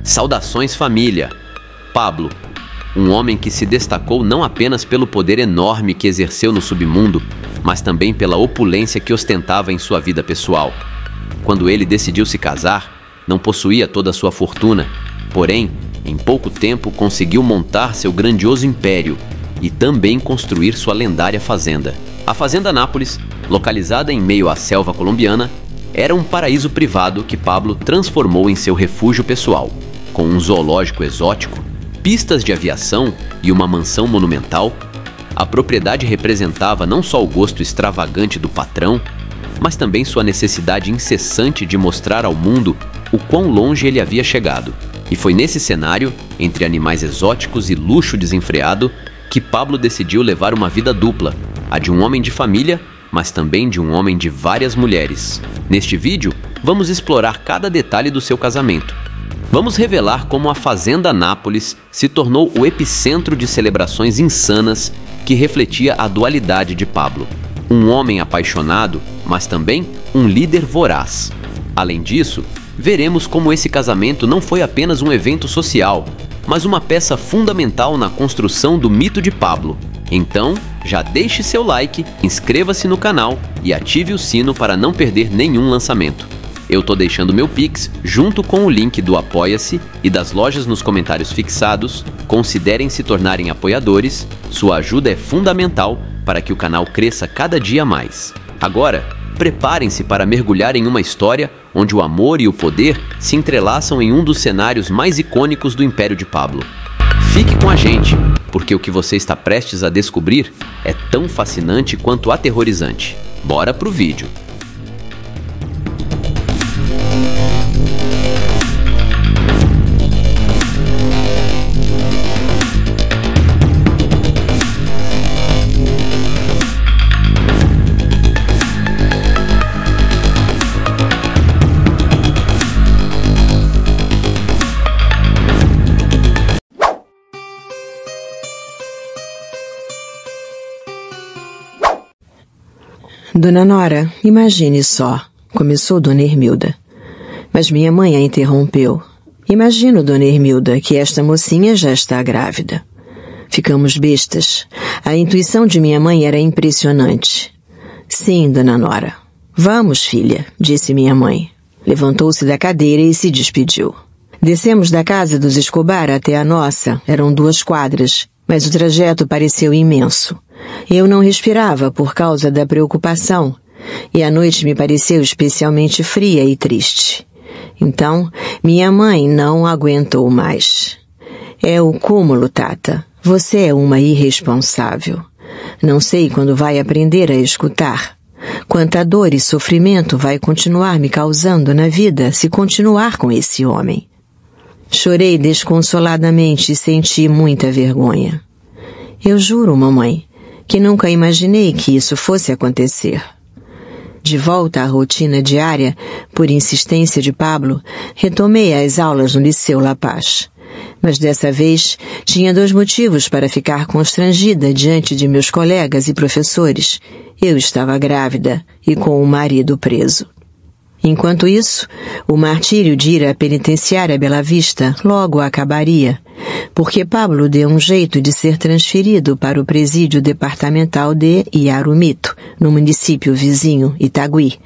Saudações, família! Pablo, um homem que se destacou não apenas pelo poder enorme que exerceu no submundo, mas também pela opulência que ostentava em sua vida pessoal. Quando ele decidiu se casar, não possuía toda a sua fortuna, porém, em pouco tempo conseguiu montar seu grandioso império e também construir sua lendária fazenda. A Fazenda Nápoles, localizada em meio à selva colombiana, era um paraíso privado que Pablo transformou em seu refúgio pessoal, com um zoológico exótico, pistas de aviação e uma mansão monumental. A propriedade representava não só o gosto extravagante do patrão, mas também sua necessidade incessante de mostrar ao mundo o quão longe ele havia chegado. E foi nesse cenário, entre animais exóticos e luxo desenfreado, que Pablo decidiu levar uma vida dupla, a de um homem de família, mas também de um homem de várias mulheres. Neste vídeo, vamos explorar cada detalhe do seu casamento. Vamos revelar como a Fazenda Nápoles se tornou o epicentro de celebrações insanas que refletia a dualidade de Pablo. Um homem apaixonado, mas também um líder voraz. Além disso, veremos como esse casamento não foi apenas um evento social, mas uma peça fundamental na construção do mito de Pablo. Então, já deixe seu like, inscreva-se no canal e ative o sino para não perder nenhum lançamento. Eu tô deixando meu Pix junto com o link do Apoia-se e das lojas nos comentários fixados. Considerem se tornarem apoiadores, sua ajuda é fundamental para que o canal cresça cada dia mais. Agora, preparem-se para mergulhar em uma história onde o amor e o poder se entrelaçam em um dos cenários mais icônicos do Império de Pablo. Fique com a gente, porque o que você está prestes a descobrir é tão fascinante quanto aterrorizante. Bora pro vídeo! Dona Nora, imagine só, começou Dona Hermilda. Mas minha mãe a interrompeu. Imagino, Dona Hermilda, que esta mocinha já está grávida. Ficamos bestas. A intuição de minha mãe era impressionante. Sim, Dona Nora. Vamos, filha, disse minha mãe. Levantou-se da cadeira e se despediu. Descemos da casa dos Escobar até a nossa. Eram 2 quadras, mas o trajeto pareceu imenso. Eu não respirava por causa da preocupação, e a noite me pareceu especialmente fria e triste. Então, minha mãe não aguentou mais. É o cúmulo, Tata. Você é uma irresponsável. Não sei quando vai aprender a escutar. Quanta dor e sofrimento vai continuar me causando na vida se continuar com esse homem. Chorei desconsoladamente e senti muita vergonha. Eu juro, mamãe, que nunca imaginei que isso fosse acontecer. De volta à rotina diária, por insistência de Pablo, retomei as aulas no Liceu La Paz. Mas dessa vez tinha 2 motivos para ficar constrangida diante de meus colegas e professores. Eu estava grávida e com o marido preso. Enquanto isso, o martírio de ir à penitenciária Bela Vista logo acabaria, porque Pablo deu um jeito de ser transferido para o presídio departamental de Iarumito, no município vizinho, Itagüí,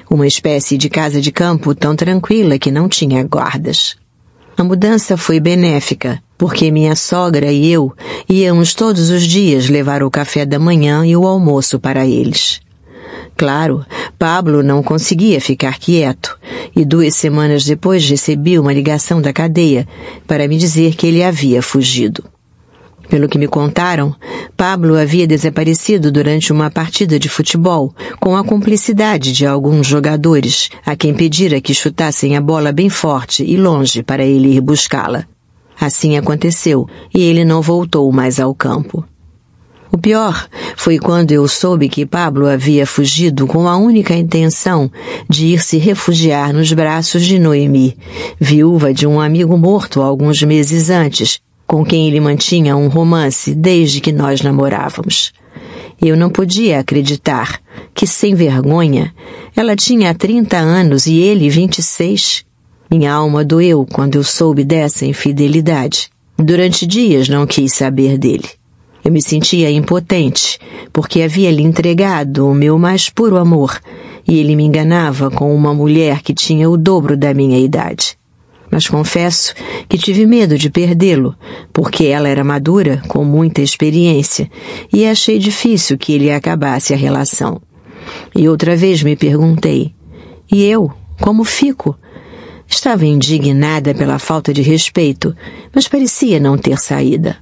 uma espécie de casa de campo tão tranquila que não tinha guardas. A mudança foi benéfica, porque minha sogra e eu íamos todos os dias levar o café da manhã e o almoço para eles. Claro, Pablo não conseguia ficar quieto, e 2 semanas depois recebi uma ligação da cadeia para me dizer que ele havia fugido. Pelo que me contaram, Pablo havia desaparecido durante uma partida de futebol, com a cumplicidade de alguns jogadores, a quem pedira que chutassem a bola bem forte e longe para ele ir buscá-la. Assim aconteceu, e ele não voltou mais ao campo. O pior foi quando eu soube que Pablo havia fugido com a única intenção de ir se refugiar nos braços de Noemi, viúva de um amigo morto alguns meses antes, com quem ele mantinha um romance desde que nós namorávamos. Eu não podia acreditar que, sem vergonha, ela tinha 30 anos e ele 26. Minha alma doeu quando eu soube dessa infidelidade. Durante dias não quis saber dele. Eu me sentia impotente, porque havia lhe entregado o meu mais puro amor, e ele me enganava com uma mulher que tinha o dobro da minha idade. Mas confesso que tive medo de perdê-lo, porque ela era madura, com muita experiência, e achei difícil que ele acabasse a relação. E outra vez me perguntei, e eu, como fico? Estava indignada pela falta de respeito, mas parecia não ter saída.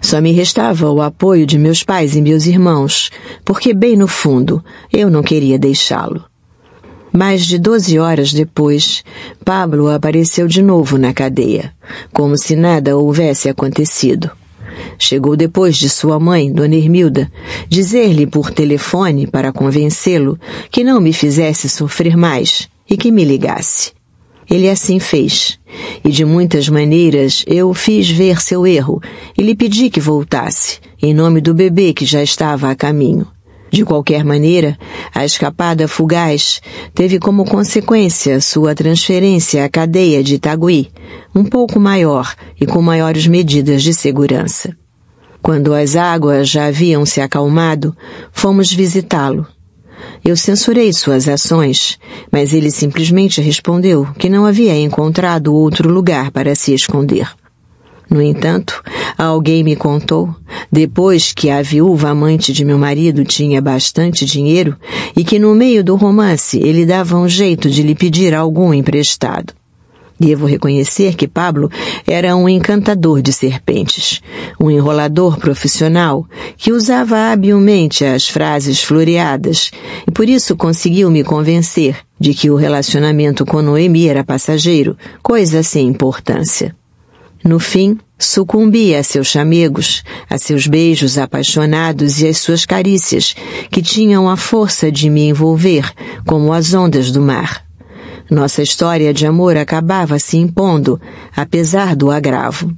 Só me restava o apoio de meus pais e meus irmãos, porque bem no fundo eu não queria deixá-lo. Mais de 12 horas depois, Pablo apareceu de novo na cadeia, como se nada houvesse acontecido. Chegou depois de sua mãe, Dona Hermilda, dizer-lhe por telefone para convencê-lo que não me fizesse sofrer mais e que me ligasse. Ele assim fez, e de muitas maneiras eu o fiz ver seu erro e lhe pedi que voltasse, em nome do bebê que já estava a caminho. De qualquer maneira, a escapada fugaz teve como consequência sua transferência à cadeia de Itagüí, um pouco maior e com maiores medidas de segurança. Quando as águas já haviam se acalmado, fomos visitá-lo. Eu censurei suas ações, mas ele simplesmente respondeu que não havia encontrado outro lugar para se esconder. No entanto, alguém me contou, depois que a viúva amante de meu marido tinha bastante dinheiro e que no meio do romance ele dava um jeito de lhe pedir algum emprestado. Devo reconhecer que Pablo era um encantador de serpentes, um enrolador profissional que usava habilmente as frases floreadas e por isso conseguiu me convencer de que o relacionamento com Noemi era passageiro, coisa sem importância. No fim, sucumbi a seus chamegos, a seus beijos apaixonados e às suas carícias, que tinham a força de me envolver como as ondas do mar. Nossa história de amor acabava se impondo, apesar do agravo.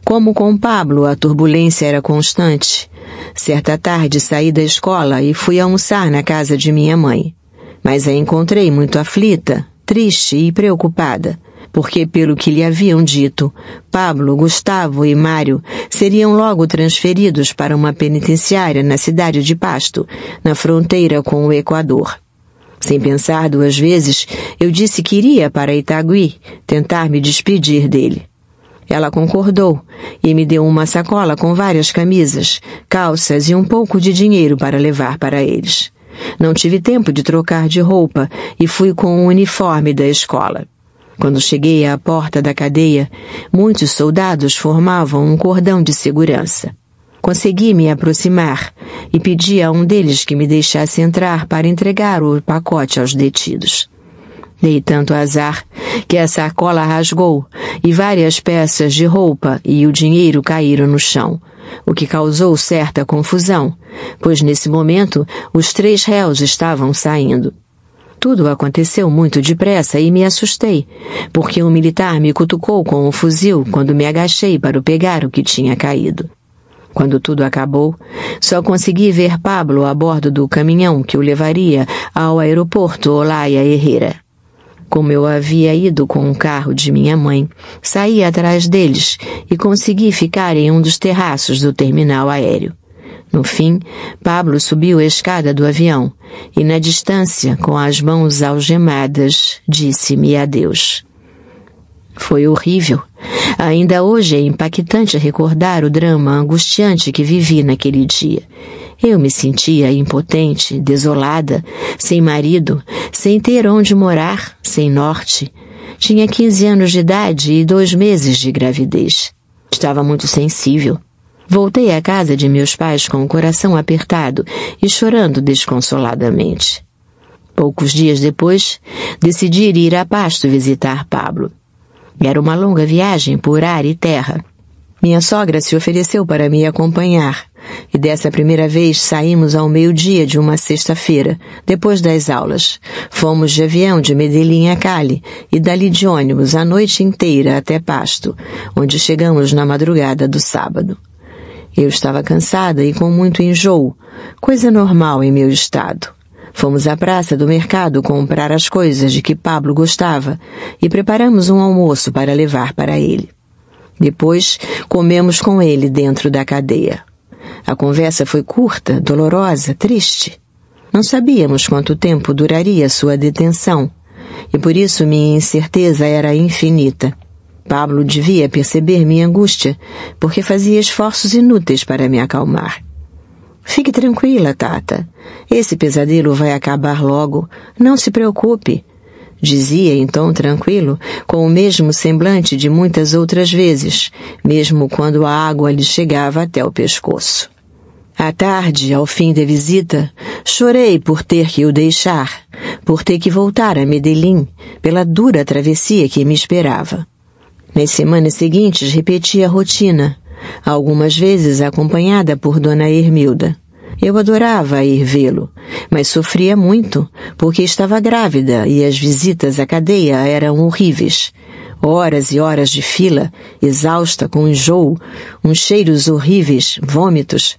Como com Pablo, a turbulência era constante. Certa tarde saí da escola e fui almoçar na casa de minha mãe. Mas a encontrei muito aflita, triste e preocupada, porque, pelo que lhe haviam dito, Pablo, Gustavo e Mário seriam logo transferidos para uma penitenciária na cidade de Pasto, na fronteira com o Equador. Sem pensar 2 vezes, eu disse que iria para Itagüí tentar me despedir dele. Ela concordou e me deu uma sacola com várias camisas, calças e um pouco de dinheiro para levar para eles. Não tive tempo de trocar de roupa e fui com o uniforme da escola. Quando cheguei à porta da cadeia, muitos soldados formavam um cordão de segurança. Consegui me aproximar e pedi a um deles que me deixasse entrar para entregar o pacote aos detidos. Dei tanto azar que a sacola rasgou e várias peças de roupa e o dinheiro caíram no chão, o que causou certa confusão, pois nesse momento os 3 réus estavam saindo. Tudo aconteceu muito depressa e me assustei, porque um militar me cutucou com o fuzil quando me agachei para pegar o que tinha caído. Quando tudo acabou, só consegui ver Pablo a bordo do caminhão que o levaria ao aeroporto Olaya Herrera. Como eu havia ido com um carro de minha mãe, saí atrás deles e consegui ficar em um dos terraços do terminal aéreo. No fim, Pablo subiu a escada do avião e, na distância, com as mãos algemadas, disse-me adeus. Foi horrível. Ainda hoje é impactante recordar o drama angustiante que vivi naquele dia. Eu me sentia impotente, desolada, sem marido, sem ter onde morar, sem norte. Tinha 15 anos de idade e 2 meses de gravidez. Estava muito sensível. Voltei à casa de meus pais com o coração apertado e chorando desconsoladamente. Poucos dias depois, decidi ir a Pasto visitar Pablo. Era uma longa viagem por ar e terra. Minha sogra se ofereceu para me acompanhar, e dessa primeira vez saímos ao meio-dia de uma sexta-feira, depois das aulas. Fomos de avião de Medellín a Cali, e dali de ônibus a noite inteira até Pasto, onde chegamos na madrugada do sábado. Eu estava cansada e com muito enjoo, coisa normal em meu estado. Fomos à praça do mercado comprar as coisas de que Pablo gostava e preparamos um almoço para levar para ele. Depois, comemos com ele dentro da cadeia. A conversa foi curta, dolorosa, triste. Não sabíamos quanto tempo duraria sua detenção, e por isso minha incerteza era infinita. Pablo devia perceber minha angústia, porque fazia esforços inúteis para me acalmar. Fique tranquila, Tata. Esse pesadelo vai acabar logo. Não se preocupe, dizia em tom tranquilo, com o mesmo semblante de muitas outras vezes, mesmo quando a água lhe chegava até o pescoço. À tarde, ao fim da visita, chorei por ter que o deixar, por ter que voltar a Medellín, pela dura travessia que me esperava. Nas semanas seguintes repeti a rotina, algumas vezes acompanhada por Dona Hermilda. Eu adorava ir vê-lo, mas sofria muito, porque estava grávida e as visitas à cadeia eram horríveis. Horas e horas de fila, exausta, com enjoo, uns cheiros horríveis, vômitos.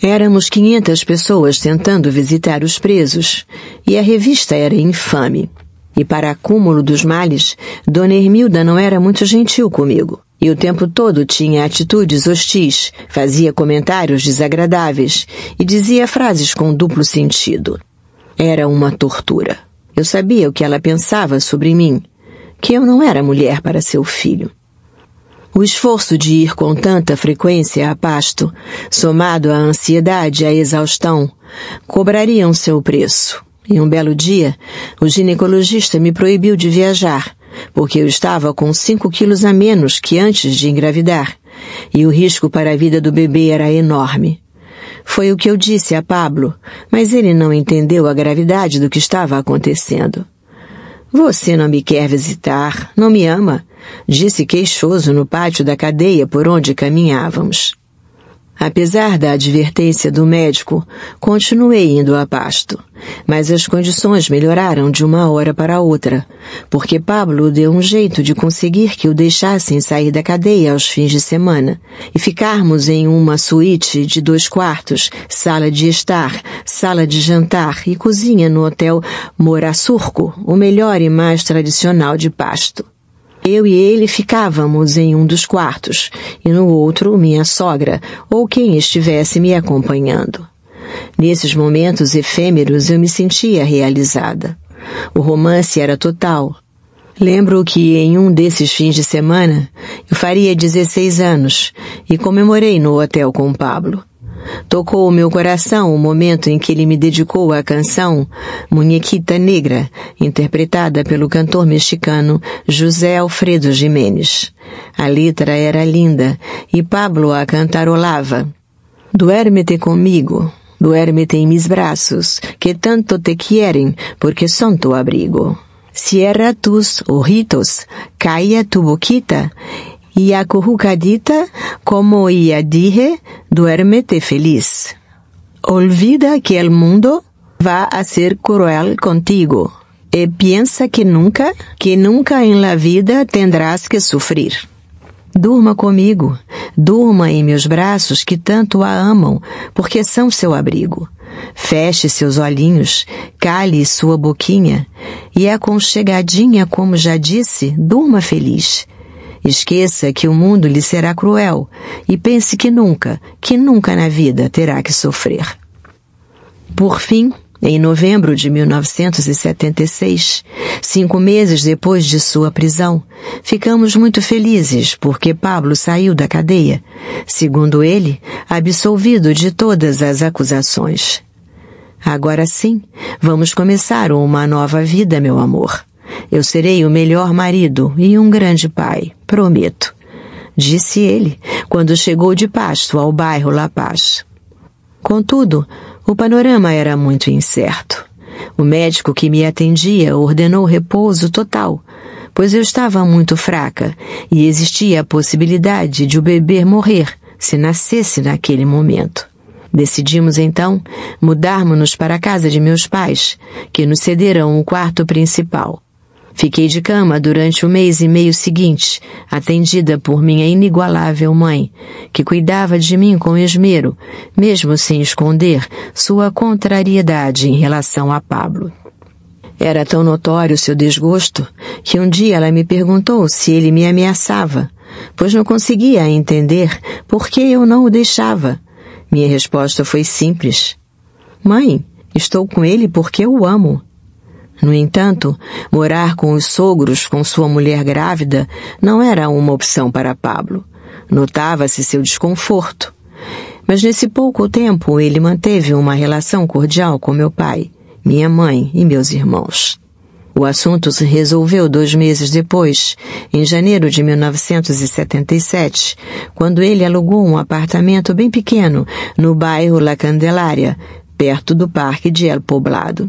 Éramos 500 pessoas tentando visitar os presos, e a revista era infame. E para acúmulo dos males, Dona Hermilda não era muito gentil comigo. E o tempo todo tinha atitudes hostis, fazia comentários desagradáveis e dizia frases com duplo sentido. Era uma tortura. Eu sabia o que ela pensava sobre mim, que eu não era mulher para seu filho. O esforço de ir com tanta frequência a Pasto, somado à ansiedade e à exaustão, cobrariam seu preço. E um belo dia, o ginecologista me proibiu de viajar, porque eu estava com 5 quilos a menos que antes de engravidar, e o risco para a vida do bebê era enorme. Foi o que eu disse a Pablo, mas ele não entendeu a gravidade do que estava acontecendo. Você não me quer visitar, não me ama, disse queixoso no pátio da cadeia por onde caminhávamos. Apesar da advertência do médico, continuei indo a Pasto, mas as condições melhoraram de uma hora para outra, porque Pablo deu um jeito de conseguir que o deixassem sair da cadeia aos fins de semana e ficarmos em uma suíte de 2 quartos, sala de estar, sala de jantar e cozinha no hotel Morasurco, o melhor e mais tradicional de Pasto. Eu e ele ficávamos em um dos quartos, e no outro minha sogra, ou quem estivesse me acompanhando. Nesses momentos efêmeros eu me sentia realizada. O romance era total. Lembro que em um desses fins de semana eu faria 16 anos e comemorei no hotel com Pablo. Tocou o meu coração o momento em que ele me dedicou a canção Muñequita Negra, interpretada pelo cantor mexicano José Alfredo Jiménez. A letra era linda e Pablo a cantarolava. Duérmete comigo, duérmete em mis brazos, que tanto te quieren porque son tu abrigo. Cierra tus ojitos, calla tu boquita, y acurrucadita, como ya dije, duérmete feliz. Olvida que el mundo va a ser cruel contigo, y piensa que nunca en la vida tendrás que sufrir. Durma comigo, durma em meus braços que tanto a amam, porque são seu abrigo. Feche seus olhinhos, cale sua boquinha, e aconchegadinha, como já disse, durma feliz. Esqueça que o mundo lhe será cruel e pense que nunca na vida terá que sofrer. Por fim, em novembro de 1976, 5 meses depois de sua prisão, ficamos muito felizes porque Pablo saiu da cadeia, segundo ele, absolvido de todas as acusações. Agora sim, vamos começar uma nova vida, meu amor. Eu serei o melhor marido e um grande pai, prometo, disse ele, quando chegou de Pasto ao bairro La Paz. Contudo, o panorama era muito incerto. O médico que me atendia ordenou repouso total, pois eu estava muito fraca e existia a possibilidade de o bebê morrer se nascesse naquele momento. Decidimos então mudarmos-nos para a casa de meus pais, que nos cederam um quarto principal. Fiquei de cama durante o mês e meio seguinte, atendida por minha inigualável mãe, que cuidava de mim com esmero, mesmo sem esconder sua contrariedade em relação a Pablo. Era tão notório seu desgosto que um dia ela me perguntou se ele me ameaçava, pois não conseguia entender por que eu não o deixava. Minha resposta foi simples: Mãe, estou com ele porque eu o amo. No entanto, morar com os sogros com sua mulher grávida não era uma opção para Pablo. Notava-se seu desconforto. Mas nesse pouco tempo ele manteve uma relação cordial com meu pai, minha mãe e meus irmãos. O assunto se resolveu 2 meses depois, em janeiro de 1977, quando ele alugou um apartamento bem pequeno no bairro La Candelaria, perto do Parque de El Poblado.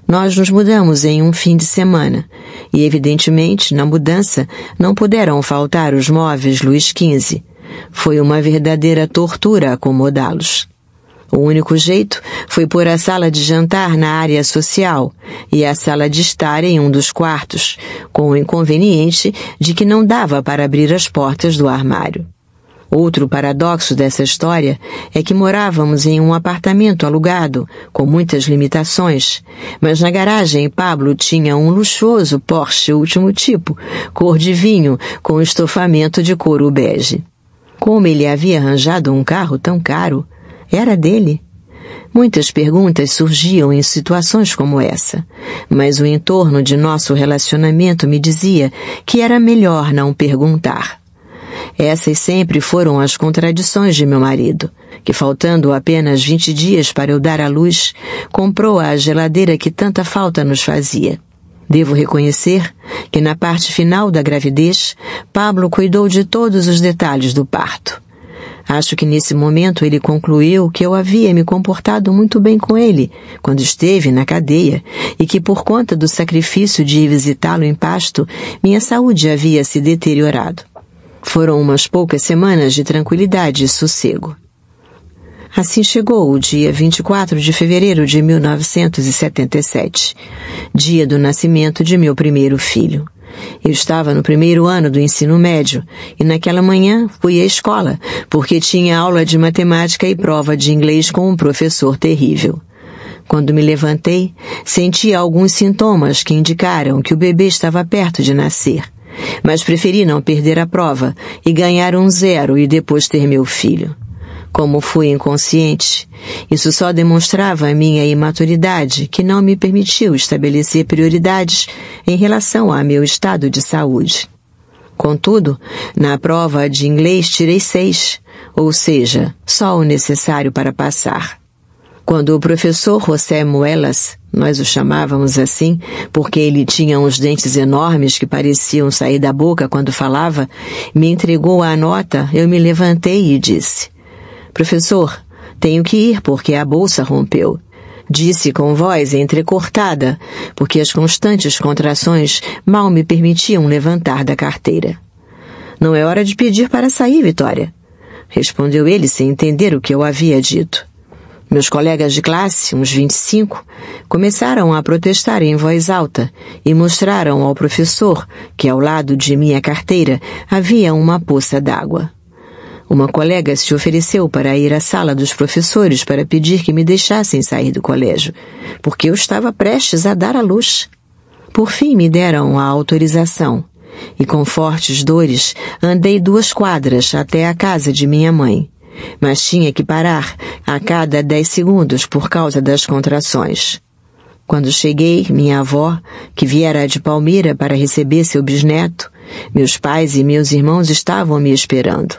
Nós nos mudamos em um fim de semana e, evidentemente, na mudança não puderam faltar os móveis Luís XV. Foi uma verdadeira tortura acomodá-los. O único jeito foi pôr a sala de jantar na área social e a sala de estar em um dos quartos, com o inconveniente de que não dava para abrir as portas do armário. Outro paradoxo dessa história é que morávamos em um apartamento alugado, com muitas limitações, mas na garagem Pablo tinha um luxuoso Porsche último tipo, cor de vinho, com estofamento de couro bege. Como ele havia arranjado um carro tão caro? Era dele. Muitas perguntas surgiam em situações como essa, mas o entorno de nosso relacionamento me dizia que era melhor não perguntar. Essas sempre foram as contradições de meu marido, que, faltando apenas 20 dias para eu dar à luz, comprou a geladeira que tanta falta nos fazia. Devo reconhecer que na parte final da gravidez, Pablo cuidou de todos os detalhes do parto. Acho que nesse momento ele concluiu que eu havia me comportado muito bem com ele quando esteve na cadeia e que por conta do sacrifício de ir visitá-lo em Pasto, minha saúde havia se deteriorado. Foram umas poucas semanas de tranquilidade e sossego. Assim chegou o dia 24 de fevereiro de 1977, dia do nascimento de meu primeiro filho. Eu estava no 1º ano do ensino médio e naquela manhã fui à escola porque tinha aula de matemática e prova de inglês com um professor terrível. Quando me levantei, senti alguns sintomas que indicaram que o bebê estava perto de nascer, mas preferi não perder a prova e ganhar um 0 e depois ter meu filho. Como fui inconsciente, isso só demonstrava a minha imaturidade, que não me permitiu estabelecer prioridades em relação a meu estado de saúde. Contudo, na prova de inglês tirei 6, ou seja, só o necessário para passar. Quando o professor José Muelas, nós o chamávamos assim, porque ele tinha uns dentes enormes que pareciam sair da boca quando falava, me entregou a nota, eu me levantei e disse: Professor, tenho que ir porque a bolsa rompeu. Disse com voz entrecortada, porque as constantes contrações mal me permitiam levantar da carteira. Não é hora de pedir para sair, Vitória, respondeu ele sem entender o que eu havia dito. Meus colegas de classe, uns 25, começaram a protestar em voz alta e mostraram ao professor que ao lado de minha carteira havia uma poça d'água. Uma colega se ofereceu para ir à sala dos professores para pedir que me deixassem sair do colégio, porque eu estava prestes a dar à luz. Por fim me deram a autorização, e com fortes dores andei 2 quadras até a casa de minha mãe, mas tinha que parar a cada 10 segundos por causa das contrações. Quando cheguei, minha avó, que viera de Palmira para receber seu bisneto, meus pais e meus irmãos estavam me esperando.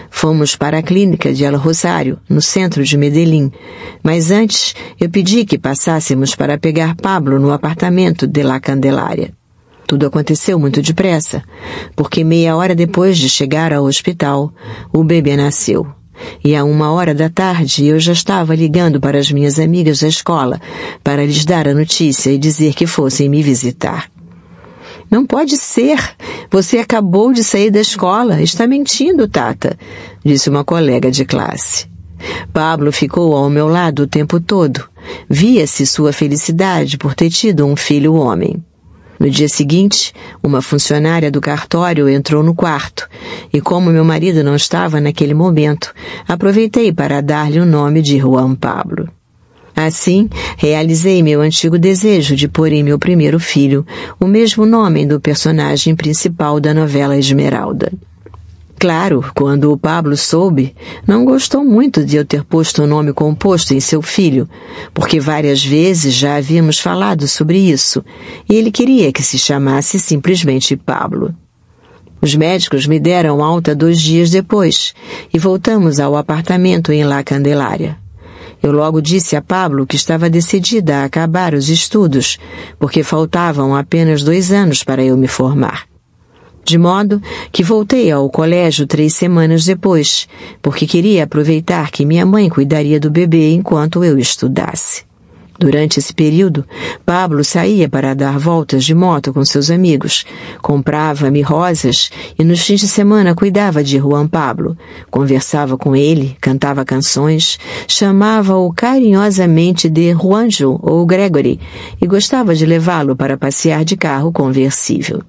Fomos para a clínica de El Rosário, no centro de Medellín, mas antes eu pedi que passássemos para pegar Pablo no apartamento de La Candelaria. Tudo aconteceu muito depressa, porque meia hora depois de chegar ao hospital, o bebê nasceu. E à 1h da tarde eu já estava ligando para as minhas amigas da escola para lhes dar a notícia e dizer que fossem me visitar. Não pode ser! Você acabou de sair da escola. Está mentindo, Tata, disse uma colega de classe. Pablo ficou ao meu lado o tempo todo. Via-se sua felicidade por ter tido um filho homem. No dia seguinte, uma funcionária do cartório entrou no quarto e, como meu marido não estava naquele momento, aproveitei para dar-lhe o nome de Juan Pablo. Assim, realizei meu antigo desejo de pôr em meu primeiro filho o mesmo nome do personagem principal da novela Esmeralda. Claro, quando o Pablo soube, não gostou muito de eu ter posto o nome composto em seu filho, porque várias vezes já havíamos falado sobre isso, e ele queria que se chamasse simplesmente Pablo. Os médicos me deram alta 2 dias depois, e voltamos ao apartamento em La Candelaria. Eu logo disse a Pablo que estava decidida a acabar os estudos, porque faltavam apenas 2 anos para eu me formar. De modo que voltei ao colégio 3 semanas depois, porque queria aproveitar que minha mãe cuidaria do bebê enquanto eu estudasse. Durante esse período, Pablo saía para dar voltas de moto com seus amigos, comprava-me rosas e nos fins de semana cuidava de Juan Pablo, conversava com ele, cantava canções, chamava-o carinhosamente de Juanjo ou Gregory e gostava de levá-lo para passear de carro conversível.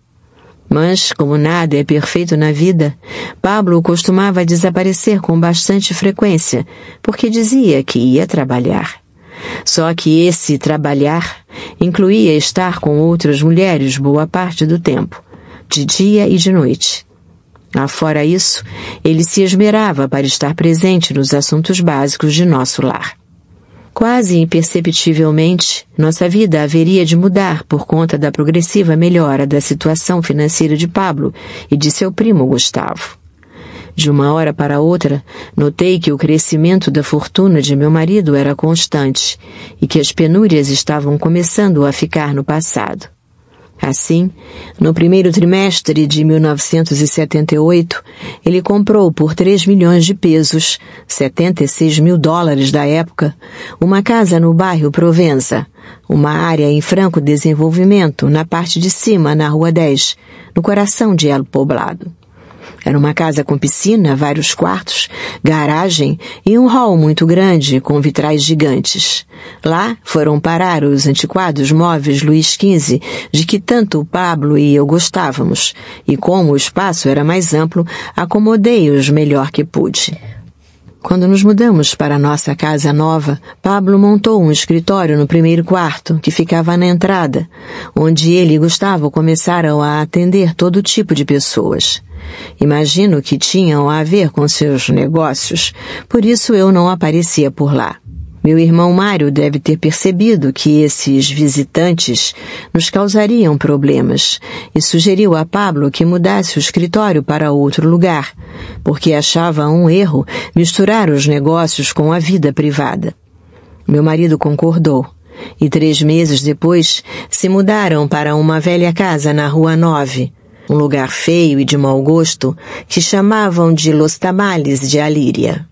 Mas, como nada é perfeito na vida, Pablo costumava desaparecer com bastante frequência, porque dizia que ia trabalhar. Só que esse trabalhar incluía estar com outras mulheres boa parte do tempo, de dia e de noite. Afora isso, ele se esmerava para estar presente nos assuntos básicos de nosso lar. Quase imperceptivelmente, nossa vida haveria de mudar por conta da progressiva melhora da situação financeira de Pablo e de seu primo Gustavo. De uma hora para outra, notei que o crescimento da fortuna de meu marido era constante e que as penúrias estavam começando a ficar no passado. Assim, no primeiro trimestre de 1978, ele comprou por 3 milhões de pesos, $76 mil da época, uma casa no bairro Provenza, uma área em franco desenvolvimento na parte de cima, na Rua 10, no coração de El Poblado. Era uma casa com piscina, vários quartos, garagem e um hall muito grande com vitrais gigantes. Lá foram parar os antiquados móveis Luís XV, de que tanto o Pablo e eu gostávamos, e como o espaço era mais amplo, acomodei-os melhor que pude. Quando nos mudamos para a nossa casa nova, Pablo montou um escritório no primeiro quarto, que ficava na entrada, onde ele e Gustavo começaram a atender todo tipo de pessoas. Imagino que tinham a ver com seus negócios, por isso eu não aparecia por lá. Meu irmão Mário deve ter percebido que esses visitantes nos causariam problemas e sugeriu a Pablo que mudasse o escritório para outro lugar, porque achava um erro misturar os negócios com a vida privada. Meu marido concordou e 3 meses depois se mudaram para uma velha casa na Rua 9, um lugar feio e de mau gosto que chamavam de Los Tamales de Alíria.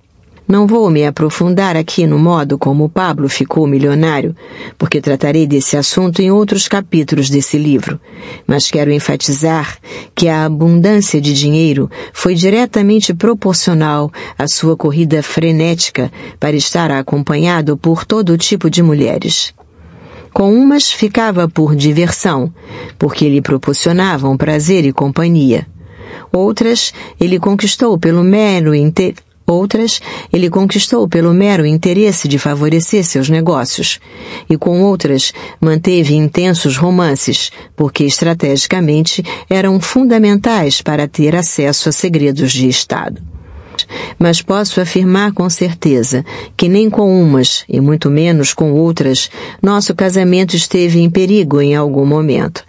Não vou me aprofundar aqui no modo como Pablo ficou milionário, porque tratarei desse assunto em outros capítulos desse livro, mas quero enfatizar que a abundância de dinheiro foi diretamente proporcional à sua corrida frenética para estar acompanhado por todo tipo de mulheres. Com umas ficava por diversão, porque lhe proporcionavam prazer e companhia. Outras ele conquistou pelo mero interesse de favorecer seus negócios, e com outras manteve intensos romances, porque estrategicamente eram fundamentais para ter acesso a segredos de Estado. Mas posso afirmar com certeza que nem com umas, e muito menos com outras, nosso casamento esteve em perigo em algum momento.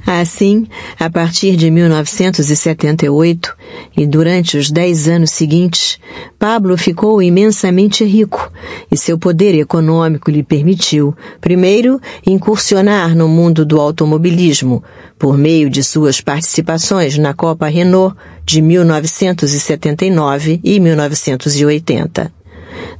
Assim, a partir de 1978 e durante os 10 anos seguintes, Pablo ficou imensamente rico e seu poder econômico lhe permitiu, primeiro, incursionar no mundo do automobilismo, por meio de suas participações na Copa Renault de 1979 e 1980.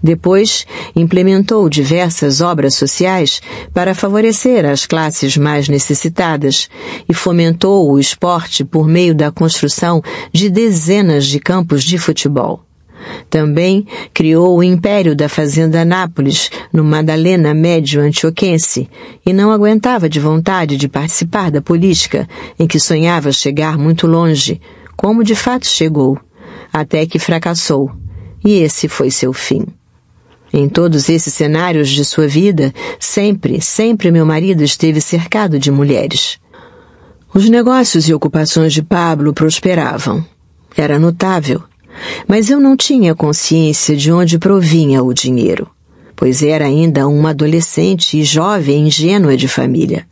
Depois, implementou diversas obras sociais para favorecer as classes mais necessitadas e fomentou o esporte por meio da construção de dezenas de campos de futebol. Também criou o império da Fazenda Nápoles, no Madalena Médio Antioquense, e não aguentava de vontade de participar da política, em que sonhava chegar muito longe, como de fato chegou, até que fracassou, e esse foi seu fim. Em todos esses cenários de sua vida, sempre meu marido esteve cercado de mulheres. Os negócios e ocupações de Pablo prosperavam. Era notável. Mas eu não tinha consciência de onde provinha o dinheiro, pois era ainda uma adolescente e jovem ingênua de família.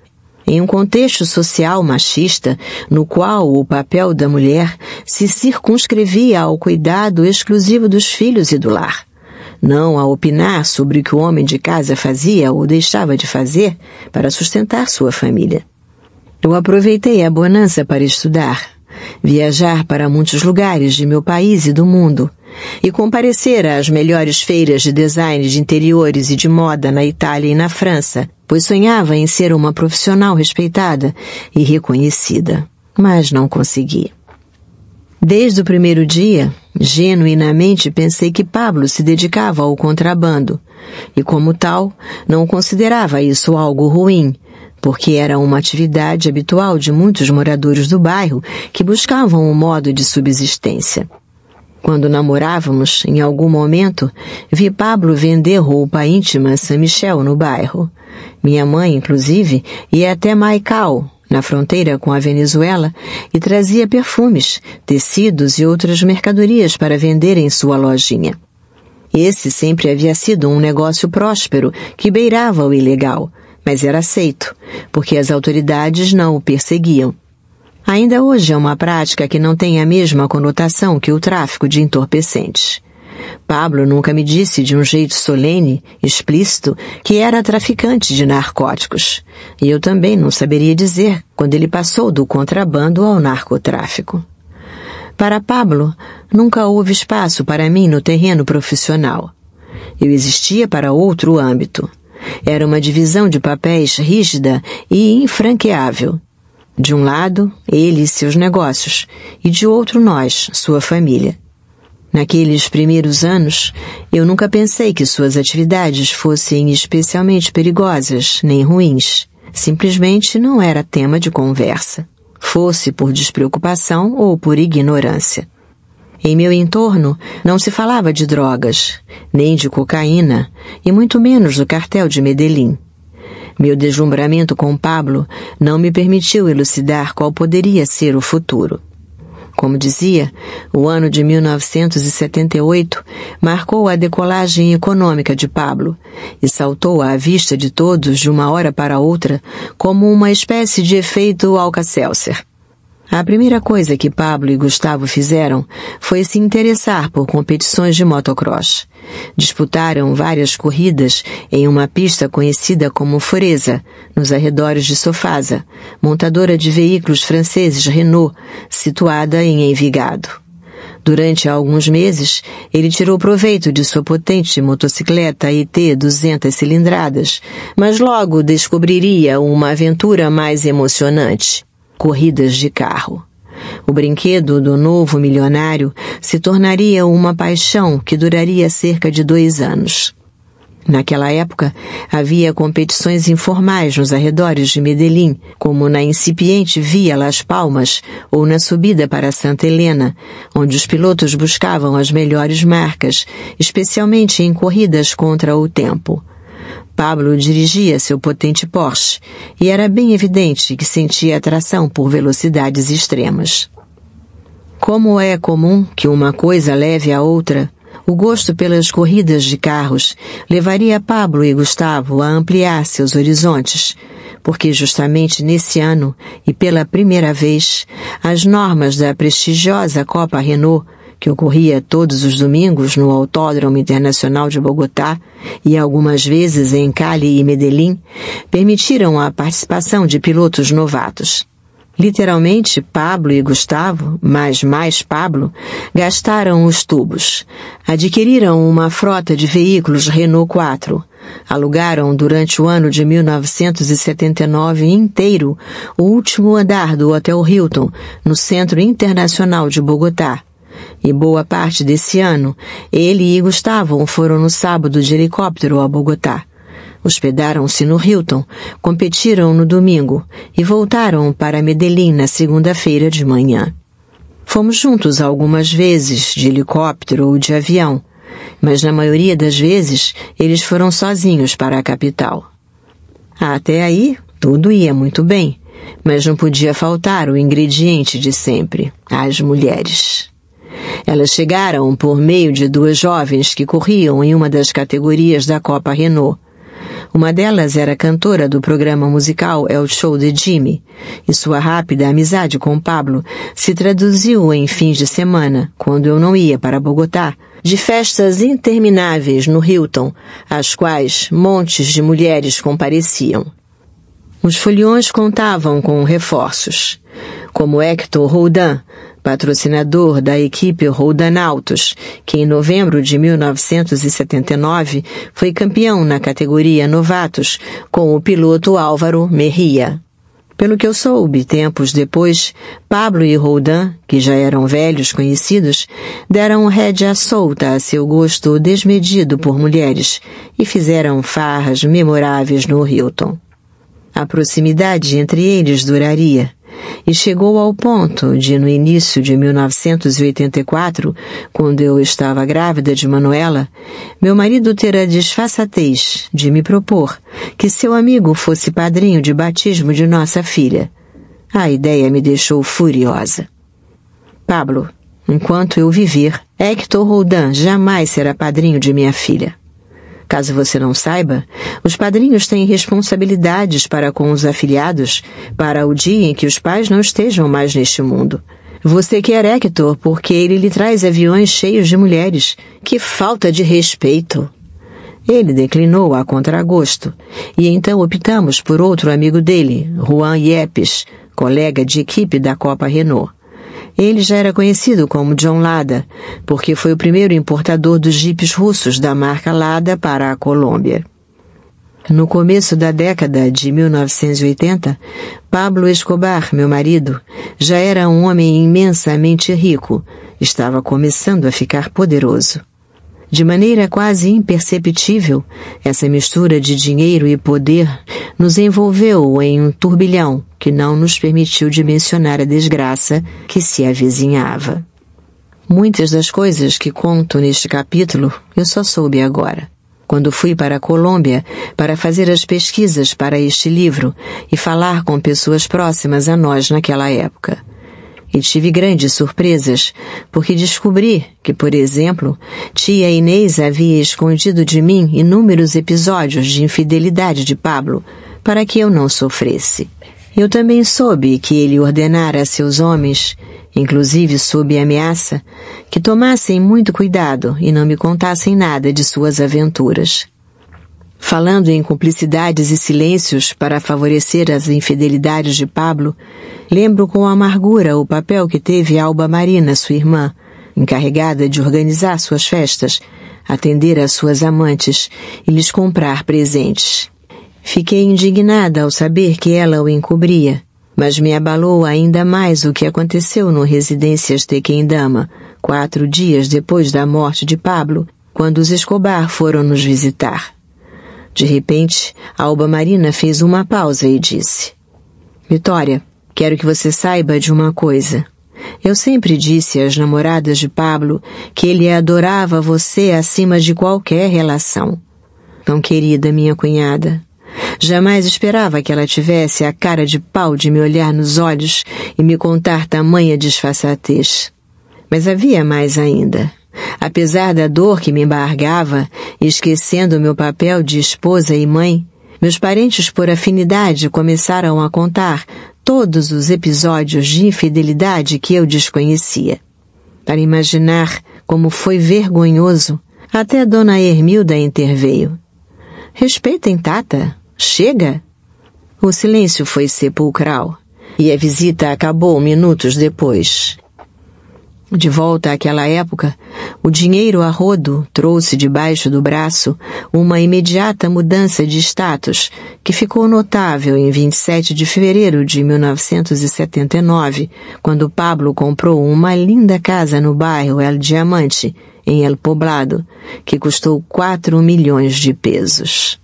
Em um contexto social machista, no qual o papel da mulher se circunscrevia ao cuidado exclusivo dos filhos e do lar, não a opinar sobre o que o homem de casa fazia ou deixava de fazer para sustentar sua família. Eu aproveitei a bonança para estudar, viajar para muitos lugares de meu país e do mundo, e comparecer às melhores feiras de design de interiores e de moda na Itália e na França, pois sonhava em ser uma profissional respeitada e reconhecida, mas não consegui. Desde o primeiro dia, genuinamente pensei que Pablo se dedicava ao contrabando, e como tal, não considerava isso algo ruim, porque era uma atividade habitual de muitos moradores do bairro que buscavam um modo de subsistência. Quando namorávamos, em algum momento, vi Pablo vender roupa íntima San Michel no bairro. Minha mãe, inclusive, ia até Maicao, na fronteira com a Venezuela, e trazia perfumes, tecidos e outras mercadorias para vender em sua lojinha. Esse sempre havia sido um negócio próspero que beirava o ilegal, mas era aceito, porque as autoridades não o perseguiam. Ainda hoje é uma prática que não tem a mesma conotação que o tráfico de entorpecentes. Pablo nunca me disse de um jeito solene, explícito, que era traficante de narcóticos, e eu também não saberia dizer quando ele passou do contrabando ao narcotráfico. Para Pablo, nunca houve espaço para mim no terreno profissional. Eu existia para outro âmbito. Era uma divisão de papéis rígida e infranqueável. De um lado, ele e seus negócios, e de outro nós, sua família. Naqueles primeiros anos, eu nunca pensei que suas atividades fossem especialmente perigosas, nem ruins. Simplesmente não era tema de conversa, fosse por despreocupação ou por ignorância. Em meu entorno, não se falava de drogas, nem de cocaína, e muito menos do cartel de Medellín. Meu deslumbramento com Pablo não me permitiu elucidar qual poderia ser o futuro. Como dizia, o ano de 1978 marcou a decolagem econômica de Pablo e saltou à vista de todos de uma hora para outra como uma espécie de efeito Alka-Seltzer. A primeira coisa que Pablo e Gustavo fizeram foi se interessar por competições de motocross. Disputaram várias corridas em uma pista conhecida como Foreza, nos arredores de Sofasa, montadora de veículos franceses Renault, situada em Envigado. Durante alguns meses, ele tirou proveito de sua potente motocicleta IT 200 cilindradas, mas logo descobriria uma aventura mais emocionante: corridas de carro. O brinquedo do novo milionário se tornaria uma paixão que duraria cerca de 2 anos. Naquela época, havia competições informais nos arredores de Medellín, como na incipiente Via Las Palmas ou na subida para Santa Helena, onde os pilotos buscavam as melhores marcas, especialmente em corridas contra o tempo. Pablo dirigia seu potente Porsche e era bem evidente que sentia atração por velocidades extremas. Como é comum que uma coisa leve a outra, o gosto pelas corridas de carros levaria Pablo e Gustavo a ampliar seus horizontes, porque justamente nesse ano, e pela primeira vez, as normas da prestigiosa Copa Renault, que ocorria todos os domingos no Autódromo Internacional de Bogotá e algumas vezes em Cali e Medellín, permitiram a participação de pilotos novatos. Literalmente, Pablo e Gustavo, mas mais Pablo, gastaram os tubos. Adquiriram uma frota de veículos Renault 4. Alugaram durante o ano de 1979 inteiro o último andar do Hotel Hilton, no Centro Internacional de Bogotá. e boa parte desse ano, ele e Gustavo foram no sábado de helicóptero a Bogotá. Hospedaram-se no Hilton, competiram no domingo e voltaram para Medellín na segunda-feira de manhã. Fomos juntos algumas vezes, de helicóptero ou de avião, mas na maioria das vezes eles foram sozinhos para a capital. Até aí, tudo ia muito bem, mas não podia faltar o ingrediente de sempre, as mulheres. Elas chegaram por meio de duas jovens que corriam em uma das categorias da Copa Renault. Uma delas era cantora do programa musical El Show de Jimmy, e sua rápida amizade com Pablo se traduziu em fins de semana, quando eu não ia para Bogotá, de festas intermináveis no Hilton, às quais montes de mulheres compareciam. Os foliões contavam com reforços, como Hector Roldan, patrocinador da equipe Roldanautos, que em novembro de 1979 foi campeão na categoria Novatos com o piloto Álvaro Merria. Pelo que eu soube, tempos depois, Pablo e Roldan, que já eram velhos conhecidos, deram rédea solta a seu gosto desmedido por mulheres e fizeram farras memoráveis no Hilton. A proximidade entre eles duraria, e chegou ao ponto de, no início de 1984, quando eu estava grávida de Manuela, meu marido ter a desfaçatez de me propor que seu amigo fosse padrinho de batismo de nossa filha. A ideia me deixou furiosa. Pablo, enquanto eu viver, Hector Roldan jamais será padrinho de minha filha. Caso você não saiba, os padrinhos têm responsabilidades para com os afilhados para o dia em que os pais não estejam mais neste mundo. Você quer Hector porque ele lhe traz aviões cheios de mulheres. Que falta de respeito! Ele declinou a contragosto, e então optamos por outro amigo dele, Juan Yepes, colega de equipe da Copa Renault. Ele já era conhecido como John Lada, porque foi o primeiro importador dos jipes russos da marca Lada para a Colômbia. No começo da década de 1980, Pablo Escobar, meu marido, já era um homem imensamente rico, estava começando a ficar poderoso. De maneira quase imperceptível, essa mistura de dinheiro e poder nos envolveu em um turbilhão que não nos permitiu dimensionar a desgraça que se avizinhava. Muitas das coisas que conto neste capítulo eu só soube agora, quando fui para a Colômbia para fazer as pesquisas para este livro e falar com pessoas próximas a nós naquela época. E tive grandes surpresas, porque descobri que, por exemplo, tia Inês havia escondido de mim inúmeros episódios de infidelidade de Pablo, para que eu não sofresse. Eu também soube que ele ordenara a seus homens, inclusive sob ameaça, que tomassem muito cuidado e não me contassem nada de suas aventuras. Falando em cumplicidades e silêncios para favorecer as infidelidades de Pablo, lembro com amargura o papel que teve Alba Marina, sua irmã, encarregada de organizar suas festas, atender às suas amantes e lhes comprar presentes. Fiquei indignada ao saber que ela o encobria, mas me abalou ainda mais o que aconteceu no Residências Tequendama, 4 dias depois da morte de Pablo, quando os Escobar foram nos visitar. De repente, Alba Marina fez uma pausa e disse: Vitória, quero que você saiba de uma coisa. Eu sempre disse às namoradas de Pablo que ele adorava você acima de qualquer relação. Tão querida minha cunhada. Jamais esperava que ela tivesse a cara de pau de me olhar nos olhos e me contar tamanha desfaçatez. Mas havia mais ainda. Apesar da dor que me embargava, esquecendo o meu papel de esposa e mãe, meus parentes por afinidade começaram a contar todos os episódios de infidelidade que eu desconhecia. Para imaginar como foi vergonhoso, até Dona Hermilda interveio. Respeitem, Tata. Chega! O silêncio foi sepulcral, e a visita acabou minutos depois. De volta àquela época, o dinheiro a rodo trouxe debaixo do braço uma imediata mudança de status que ficou notável em 27 de fevereiro de 1979, quando Pablo comprou uma linda casa no bairro El Diamante, em El Poblado, que custou 4 milhões de pesos.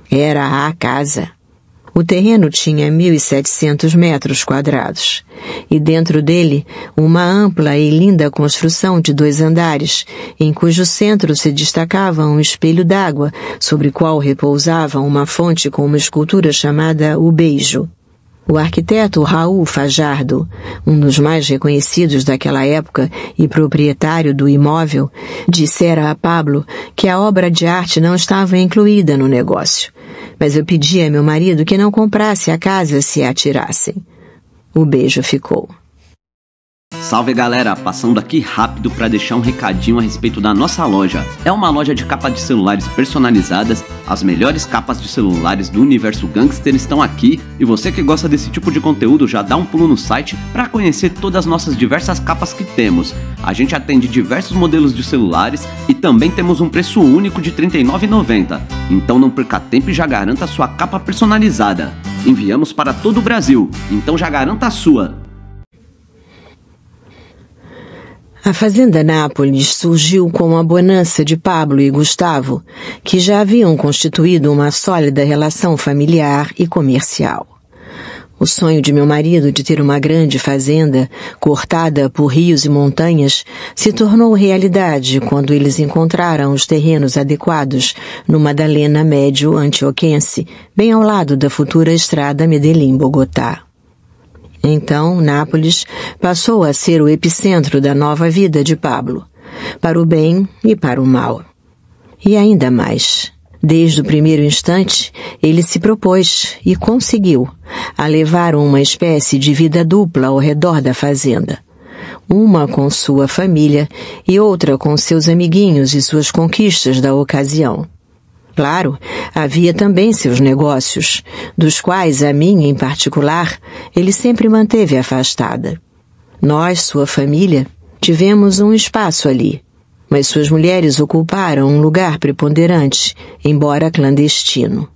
Era a casa. O terreno tinha 1.700 metros quadrados, e dentro dele uma ampla e linda construção de 2 andares, em cujo centro se destacava um espelho d'água, sobre o qual repousava uma fonte com uma escultura chamada O Beijo. O arquiteto Raul Fajardo, um dos mais reconhecidos daquela época e proprietário do imóvel, dissera a Pablo que a obra de arte não estava incluída no negócio, mas eu pedi a meu marido que não comprasse a casa se a tirassem. O Beijo ficou. Salve galera, passando aqui rápido para deixar um recadinho a respeito da nossa loja. É uma loja de capa de celulares personalizadas, as melhores capas de celulares do universo gangster estão aqui, e você que gosta desse tipo de conteúdo já dá um pulo no site para conhecer todas as nossas diversas capas que temos. A gente atende diversos modelos de celulares e também temos um preço único de R$ 39,90, então não perca tempo e já garanta a sua capa personalizada. Enviamos para todo o Brasil, então já garanta a sua. A Fazenda Nápoles surgiu com a bonança de Pablo e Gustavo, que já haviam constituído uma sólida relação familiar e comercial. O sonho de meu marido de ter uma grande fazenda, cortada por rios e montanhas, se tornou realidade quando eles encontraram os terrenos adequados no Madalena Médio Antioquense, bem ao lado da futura estrada Medellín-Bogotá. Então, Nápoles passou a ser o epicentro da nova vida de Pablo, para o bem e para o mal. E ainda mais, desde o primeiro instante, ele se propôs e conseguiu a levar uma espécie de vida dupla ao redor da fazenda. Uma com sua família e outra com seus amiguinhos e suas conquistas da ocasião. Claro, havia também seus negócios, dos quais a minha, em particular, ele sempre manteve afastada. Nós, sua família, tivemos um espaço ali, mas suas mulheres ocuparam um lugar preponderante, embora clandestino.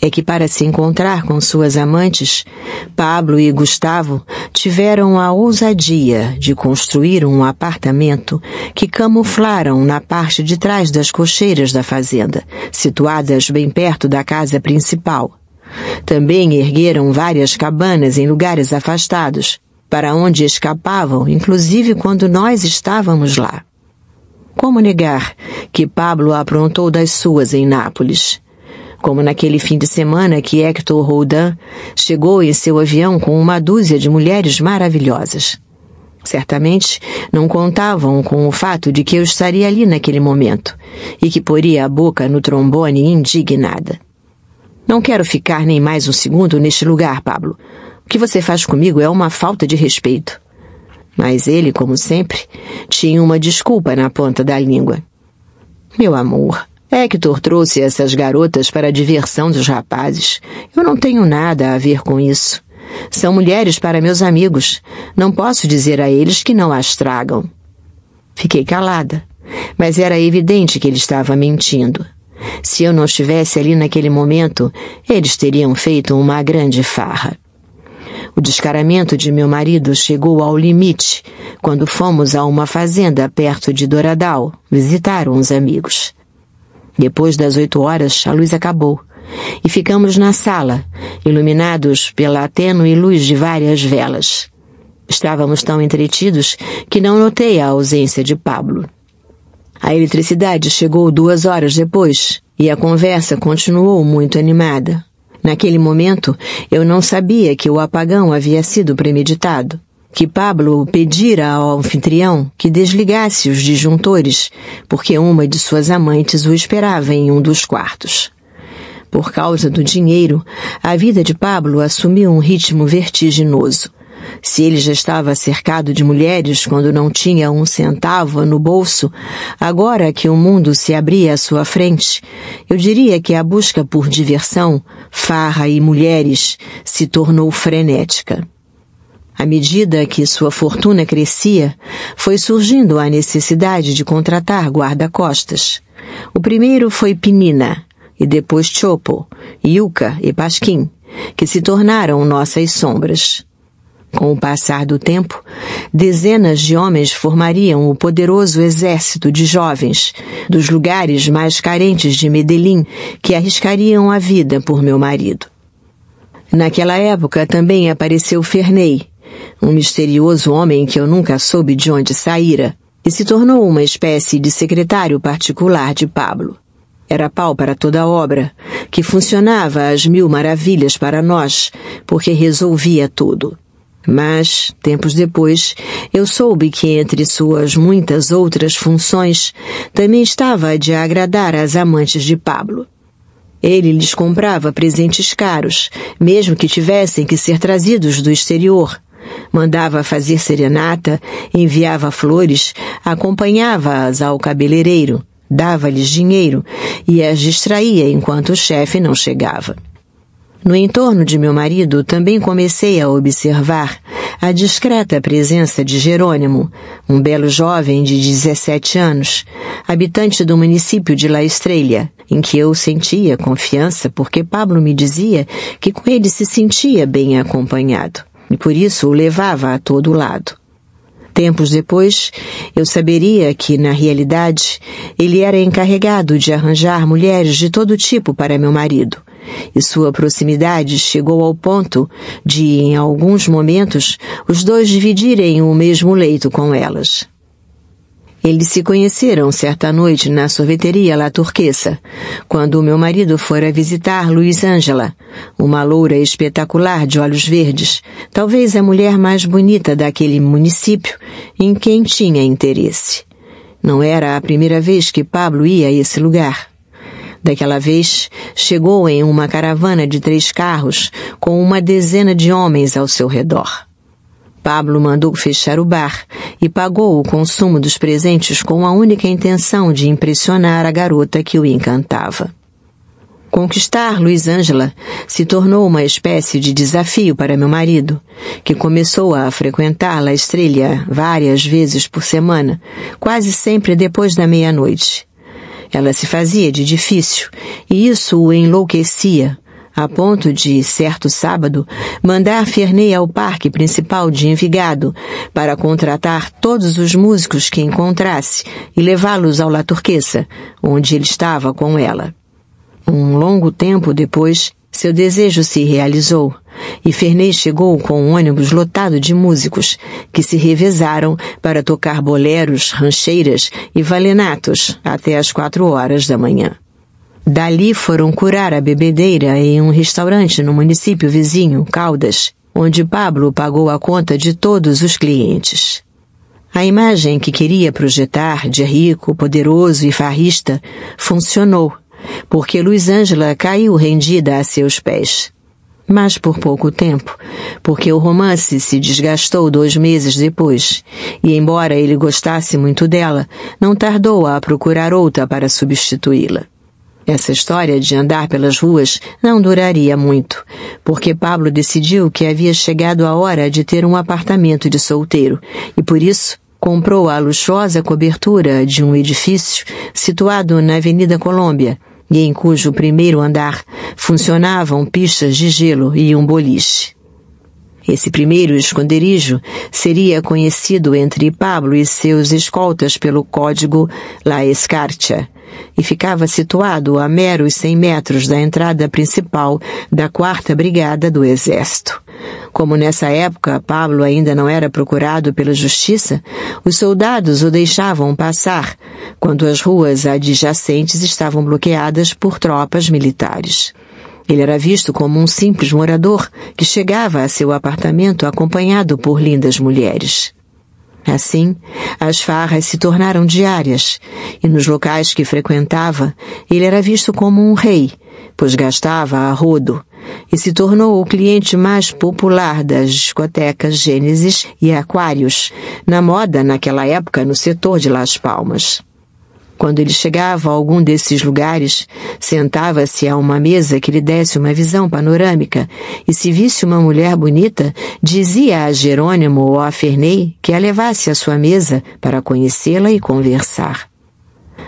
É que para se encontrar com suas amantes, Pablo e Gustavo tiveram a ousadia de construir um apartamento que camuflaram na parte de trás das cocheiras da fazenda, situadas bem perto da casa principal. Também ergueram várias cabanas em lugares afastados, para onde escapavam, inclusive quando nós estávamos lá. Como negar que Pablo aprontou das suas em Nápoles? Como naquele fim de semana que Hector Roldan chegou em seu avião com uma dúzia de mulheres maravilhosas. Certamente não contavam com o fato de que eu estaria ali naquele momento e que poria a boca no trombone indignada. Não quero ficar nem mais um segundo neste lugar, Pablo. O que você faz comigo é uma falta de respeito. Mas ele, como sempre, tinha uma desculpa na ponta da língua. Meu amor, Hector trouxe essas garotas para a diversão dos rapazes. Eu não tenho nada a ver com isso. São mulheres para meus amigos. Não posso dizer a eles que não as tragam. Fiquei calada, mas era evidente que ele estava mentindo. Se eu não estivesse ali naquele momento, eles teriam feito uma grande farra. O descaramento de meu marido chegou ao limite quando fomos a uma fazenda perto de Doradal visitar uns amigos. Depois das 8 horas, a luz acabou e ficamos na sala, iluminados pela tênue luz de várias velas. Estávamos tão entretidos que não notei a ausência de Pablo. A eletricidade chegou 2 horas depois e a conversa continuou muito animada. Naquele momento, eu não sabia que o apagão havia sido premeditado, que Pablo pedira ao anfitrião que desligasse os disjuntores, porque uma de suas amantes o esperava em um dos quartos. Por causa do dinheiro, a vida de Pablo assumiu um ritmo vertiginoso. Se ele já estava cercado de mulheres quando não tinha um centavo no bolso, agora que o mundo se abria à sua frente, eu diria que a busca por diversão, farra e mulheres se tornou frenética. À medida que sua fortuna crescia, foi surgindo a necessidade de contratar guarda-costas. O primeiro foi Penina, e depois Chopo, Yuka e Pasquim, que se tornaram nossas sombras. Com o passar do tempo, dezenas de homens formariam o poderoso exército de jovens dos lugares mais carentes de Medellín que arriscariam a vida por meu marido. Naquela época também apareceu Ferney, um misterioso homem que eu nunca soube de onde saíra, e se tornou uma espécie de secretário particular de Pablo. Era pau para toda a obra, que funcionava às mil maravilhas para nós, porque resolvia tudo. Mas, tempos depois, eu soube que entre suas muitas outras funções, também estava a de agradar as amantes de Pablo. Ele lhes comprava presentes caros, mesmo que tivessem que ser trazidos do exterior. Mandava fazer serenata, enviava flores, acompanhava-as ao cabeleireiro, dava-lhes dinheiro e as distraía enquanto o chefe não chegava. No entorno de meu marido também comecei a observar a discreta presença de Jerônimo, um belo jovem de 17 anos, habitante do município de La Estrella, em que eu sentia confiança porque Pablo me dizia que com ele se sentia bem acompanhado, e por isso o levava a todo lado. Tempos depois, eu saberia que, na realidade, ele era encarregado de arranjar mulheres de todo tipo para meu marido, e sua proximidade chegou ao ponto de, em alguns momentos, os dois dividirem o mesmo leito com elas. Eles se conheceram certa noite na sorveteria La Turquesa, quando meu marido fora visitar Luiz Ângela, uma loura espetacular de olhos verdes, talvez a mulher mais bonita daquele município em quem tinha interesse. Não era a primeira vez que Pablo ia a esse lugar. Daquela vez, chegou em uma caravana de 3 carros com uma dezena de homens ao seu redor. Pablo mandou fechar o bar e pagou o consumo dos presentes com a única intenção de impressionar a garota que o encantava. Conquistar Luiz Ângela se tornou uma espécie de desafio para meu marido, que começou a frequentar La Estrella várias vezes por semana, quase sempre depois da meia-noite. Ela se fazia de difícil, e isso o enlouquecia, a ponto de, certo sábado, mandar Ferney ao parque principal de Envigado para contratar todos os músicos que encontrasse e levá-los ao La Turquesa, onde ele estava com ela. Um longo tempo depois, seu desejo se realizou, e Ferney chegou com um ônibus lotado de músicos, que se revezaram para tocar boleros, rancheiras e valenatos até às 4 horas da manhã. Dali foram curar a bebedeira em um restaurante no município vizinho, Caldas, onde Pablo pagou a conta de todos os clientes. A imagem que queria projetar de rico, poderoso e farrista funcionou, porque Luiz Ângela caiu rendida a seus pés. Mas por pouco tempo, porque o romance se desgastou 2 meses depois, e embora ele gostasse muito dela, não tardou a procurar outra para substituí-la. Essa história de andar pelas ruas não duraria muito, porque Pablo decidiu que havia chegado a hora de ter um apartamento de solteiro, e por isso comprou a luxuosa cobertura de um edifício situado na Avenida Colômbia, e em cujo primeiro andar funcionavam pistas de gelo e um boliche. Esse primeiro esconderijo seria conhecido entre Pablo e seus escoltas pelo código La Escarcha, e ficava situado a meros 100 metros da entrada principal da 4ª Brigada do Exército. Como nessa época Pablo ainda não era procurado pela justiça, os soldados o deixavam passar, quando as ruas adjacentes estavam bloqueadas por tropas militares. Ele era visto como um simples morador que chegava a seu apartamento acompanhado por lindas mulheres. Assim, as farras se tornaram diárias, e nos locais que frequentava, ele era visto como um rei, pois gastava a rodo, e se tornou o cliente mais popular das discotecas Gênesis e Aquários, na moda naquela época no setor de Las Palmas. Quando ele chegava a algum desses lugares, sentava-se a uma mesa que lhe desse uma visão panorâmica, e se visse uma mulher bonita, dizia a Jerônimo ou a Ferney que a levasse à sua mesa para conhecê-la e conversar.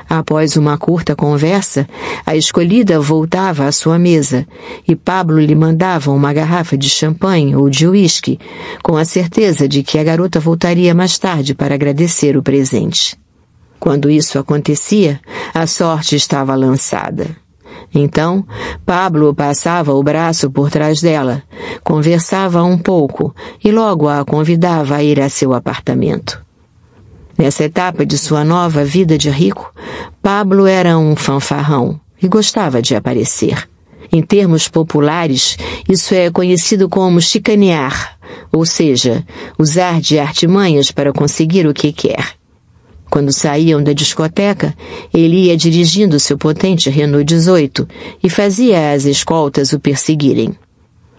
Após uma curta conversa, a escolhida voltava à sua mesa e Pablo lhe mandava uma garrafa de champanhe ou de uísque, com a certeza de que a garota voltaria mais tarde para agradecer o presente. Quando isso acontecia, a sorte estava lançada. Então, Pablo passava o braço por trás dela, conversava um pouco e logo a convidava a ir a seu apartamento. Nessa etapa de sua nova vida de rico, Pablo era um fanfarrão e gostava de aparecer. Em termos populares, isso é conhecido como chicanear, ou seja, usar de artimanhas para conseguir o que quer. Quando saíam da discoteca, ele ia dirigindo seu potente Renault 18 e fazia as escoltas o perseguirem.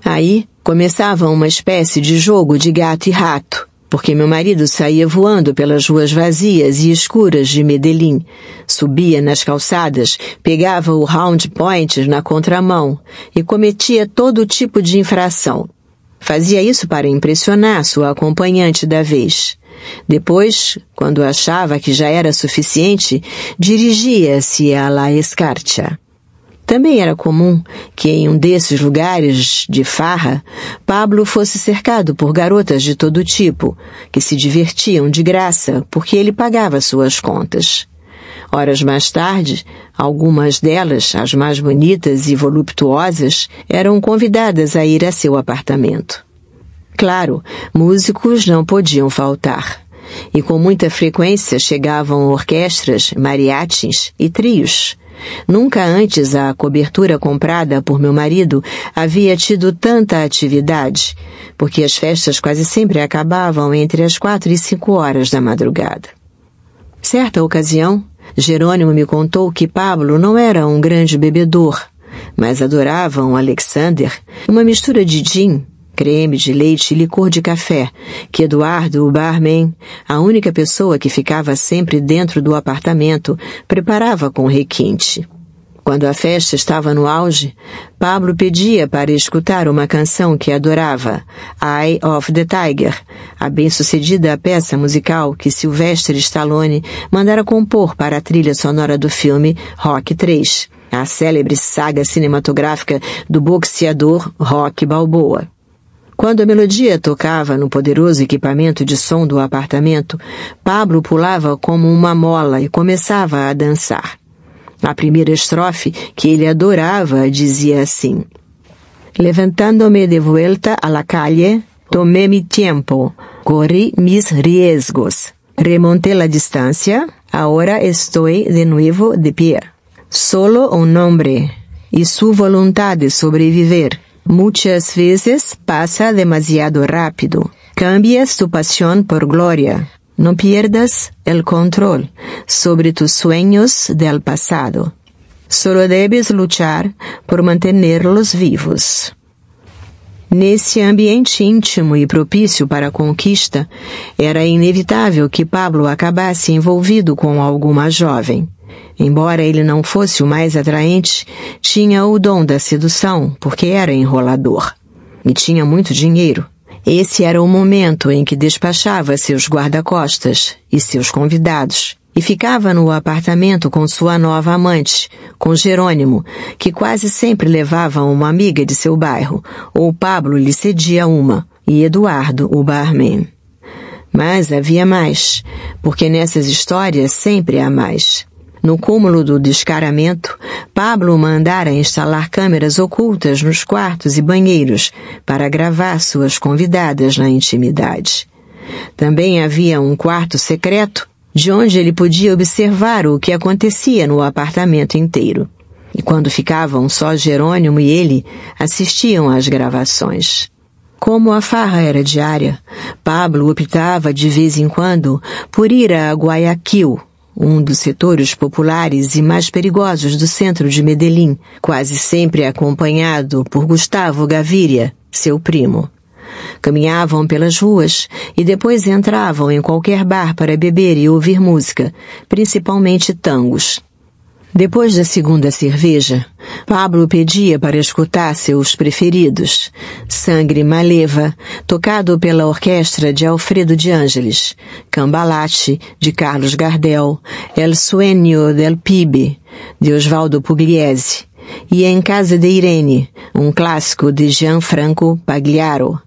Aí, começava uma espécie de jogo de gato e rato, porque meu marido saía voando pelas ruas vazias e escuras de Medellín, subia nas calçadas, pegava o round point na contramão e cometia todo tipo de infração. Fazia isso para impressionar sua acompanhante da vez. Depois, quando achava que já era suficiente, dirigia-se a La Escarcha. Também era comum que em um desses lugares de farra, Pablo fosse cercado por garotas de todo tipo, que se divertiam de graça porque ele pagava suas contas. Horas mais tarde, algumas delas, as mais bonitas e voluptuosas, eram convidadas a ir a seu apartamento. Claro, músicos não podiam faltar, e com muita frequência chegavam orquestras, mariachis e trios. Nunca antes a cobertura comprada por meu marido havia tido tanta atividade, porque as festas quase sempre acabavam entre as 4 e 5 horas da madrugada. Certa ocasião, Jerônimo me contou que Pablo não era um grande bebedor, mas adorava um Alexander, uma mistura de gin, creme de leite e licor de café, que Eduardo, o barman, a única pessoa que ficava sempre dentro do apartamento, preparava com requinte. Quando a festa estava no auge, Pablo pedia para escutar uma canção que adorava, Eye of the Tiger, a bem-sucedida peça musical que Sylvester Stallone mandara compor para a trilha sonora do filme Rocky III, a célebre saga cinematográfica do boxeador Rocky Balboa. Quando a melodia tocava no poderoso equipamento de som do apartamento, Pablo pulava como uma mola e começava a dançar. A primeira estrofe, que ele adorava, dizia assim: Levantando-me de vuelta a la calle, tomé mi tiempo, corri mis riesgos, remonté la distancia, ahora estoy de nuevo de pie. Solo un hombre y su voluntad de sobreviver. Muchas veces pasa demasiado rápido. Cambias tu pasión por gloria. No pierdas el control sobre tus sueños del pasado. Solo debes luchar por mantenerlos vivos. Nesse ambiente íntimo e propício para a conquista, era inevitável que Pablo acabasse envolvido com alguma jovem. Embora ele não fosse o mais atraente, tinha o dom da sedução, porque era enrolador. E tinha muito dinheiro. Esse era o momento em que despachava seus guarda-costas e seus convidados, e ficava no apartamento com sua nova amante, com Jerônimo, que quase sempre levava uma amiga de seu bairro, ou Pablo lhe cedia uma, e Eduardo, o barman. Mas havia mais, porque nessas histórias sempre há mais. No cúmulo do descaramento, Pablo mandara instalar câmeras ocultas nos quartos e banheiros para gravar suas convidadas na intimidade. Também havia um quarto secreto, de onde ele podia observar o que acontecia no apartamento inteiro. E quando ficavam só Jerônimo e ele, assistiam às gravações. Como a farra era diária, Pablo optava de vez em quando por ir a Guayaquil, um dos setores populares e mais perigosos do centro de Medellín, quase sempre acompanhado por Gustavo Gaviria, seu primo. Caminhavam pelas ruas e depois entravam em qualquer bar para beber e ouvir música, principalmente tangos. Depois da segunda cerveja, Pablo pedia para escutar seus preferidos: Sangre Maleva, tocado pela orquestra de Alfredo de Ângeles, Cambalache, de Carlos Gardel, El Sueño del Pibe, de Osvaldo Pugliese, e Em Casa de Irene, um clássico de Gianfranco Pagliaro.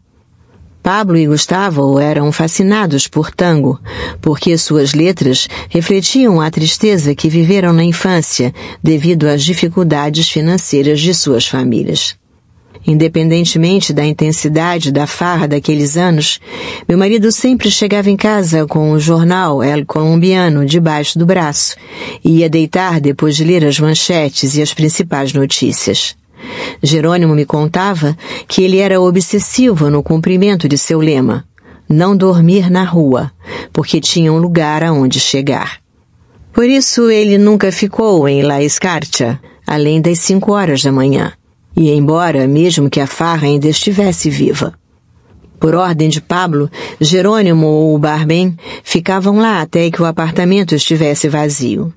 Pablo e Gustavo eram fascinados por tango, porque suas letras refletiam a tristeza que viveram na infância devido às dificuldades financeiras de suas famílias. Independentemente da intensidade da farra daqueles anos, meu marido sempre chegava em casa com o jornal El Colombiano debaixo do braço e ia deitar depois de ler as manchetes e as principais notícias. Jerônimo me contava que ele era obsessivo no cumprimento de seu lema: não dormir na rua, porque tinha um lugar aonde chegar. Por isso ele nunca ficou em La Escarcha, além das 5 horas da manhã, e embora mesmo que a farra ainda estivesse viva. Por ordem de Pablo, Jerônimo ou o barman ficavam lá até que o apartamento estivesse vazio.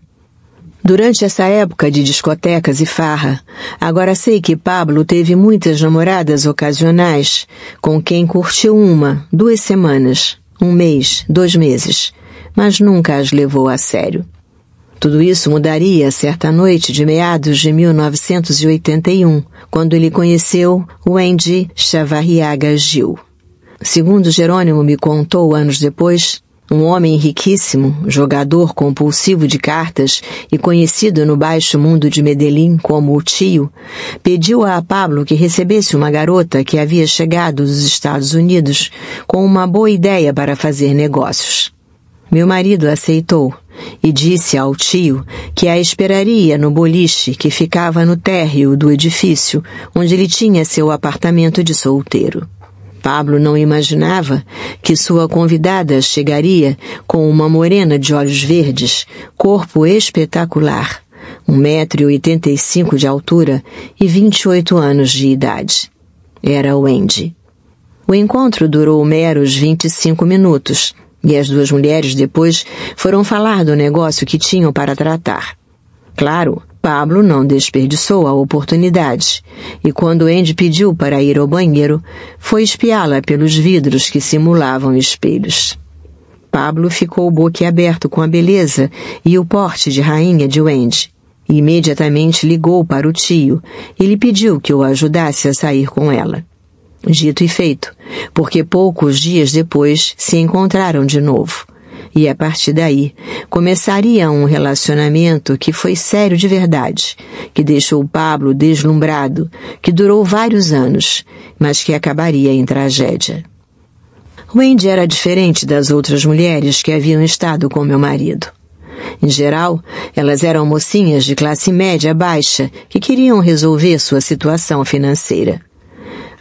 Durante essa época de discotecas e farra, agora sei que Pablo teve muitas namoradas ocasionais, com quem curtiu 1, 2 semanas, 1 mês, 2 meses, mas nunca as levou a sério. Tudo isso mudaria certa noite de meados de 1981, quando ele conheceu Wendy Chavarriaga Gil. Segundo Jerônimo me contou anos depois, um homem riquíssimo, jogador compulsivo de cartas e conhecido no baixo mundo de Medellín como o Tio, pediu a Pablo que recebesse uma garota que havia chegado dos Estados Unidos com uma boa ideia para fazer negócios. Meu marido aceitou e disse ao Tio que a esperaria no boliche que ficava no térreo do edifício onde ele tinha seu apartamento de solteiro. Pablo não imaginava que sua convidada chegaria com uma morena de olhos verdes, corpo espetacular, 1,85 m de altura e 28 anos de idade. Era Wendy. O encontro durou meros 25 minutos, e as duas mulheres depois foram falar do negócio que tinham para tratar. Claro, Pablo não desperdiçou a oportunidade, e quando Wendy pediu para ir ao banheiro, foi espiá-la pelos vidros que simulavam espelhos. Pablo ficou boquiaberto com a beleza e o porte de rainha de Wendy, e imediatamente ligou para o Tio e lhe pediu que o ajudasse a sair com ela. Dito e feito, porque poucos dias depois se encontraram de novo. E a partir daí, começaria um relacionamento que foi sério de verdade, que deixou Pablo deslumbrado, que durou vários anos, mas que acabaria em tragédia. Wendy era diferente das outras mulheres que haviam estado com meu marido. Em geral, elas eram mocinhas de classe média baixa que queriam resolver sua situação financeira.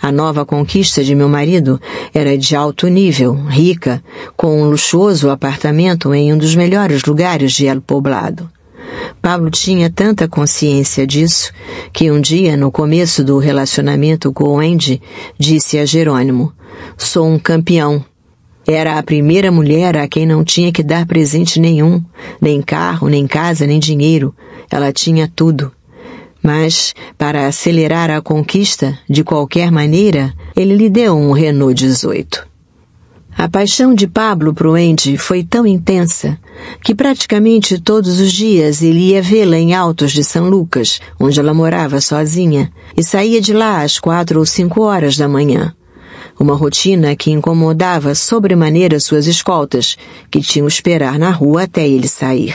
A nova conquista de meu marido era de alto nível, rica, com um luxuoso apartamento em um dos melhores lugares de El Poblado. Pablo tinha tanta consciência disso que um dia, no começo do relacionamento com Wendy, disse a Jerônimo: "Sou um campeão." Era a primeira mulher a quem não tinha que dar presente nenhum, nem carro, nem casa, nem dinheiro. Ela tinha tudo. Mas, para acelerar a conquista, de qualquer maneira, ele lhe deu um Renault 18. A paixão de Pablo por Wendy foi tão intensa que praticamente todos os dias ele ia vê-la em Altos de São Lucas, onde ela morava sozinha, e saía de lá às 4 ou 5 horas da manhã. Uma rotina que incomodava sobremaneira suas escoltas, que tinham esperar na rua até ele sair.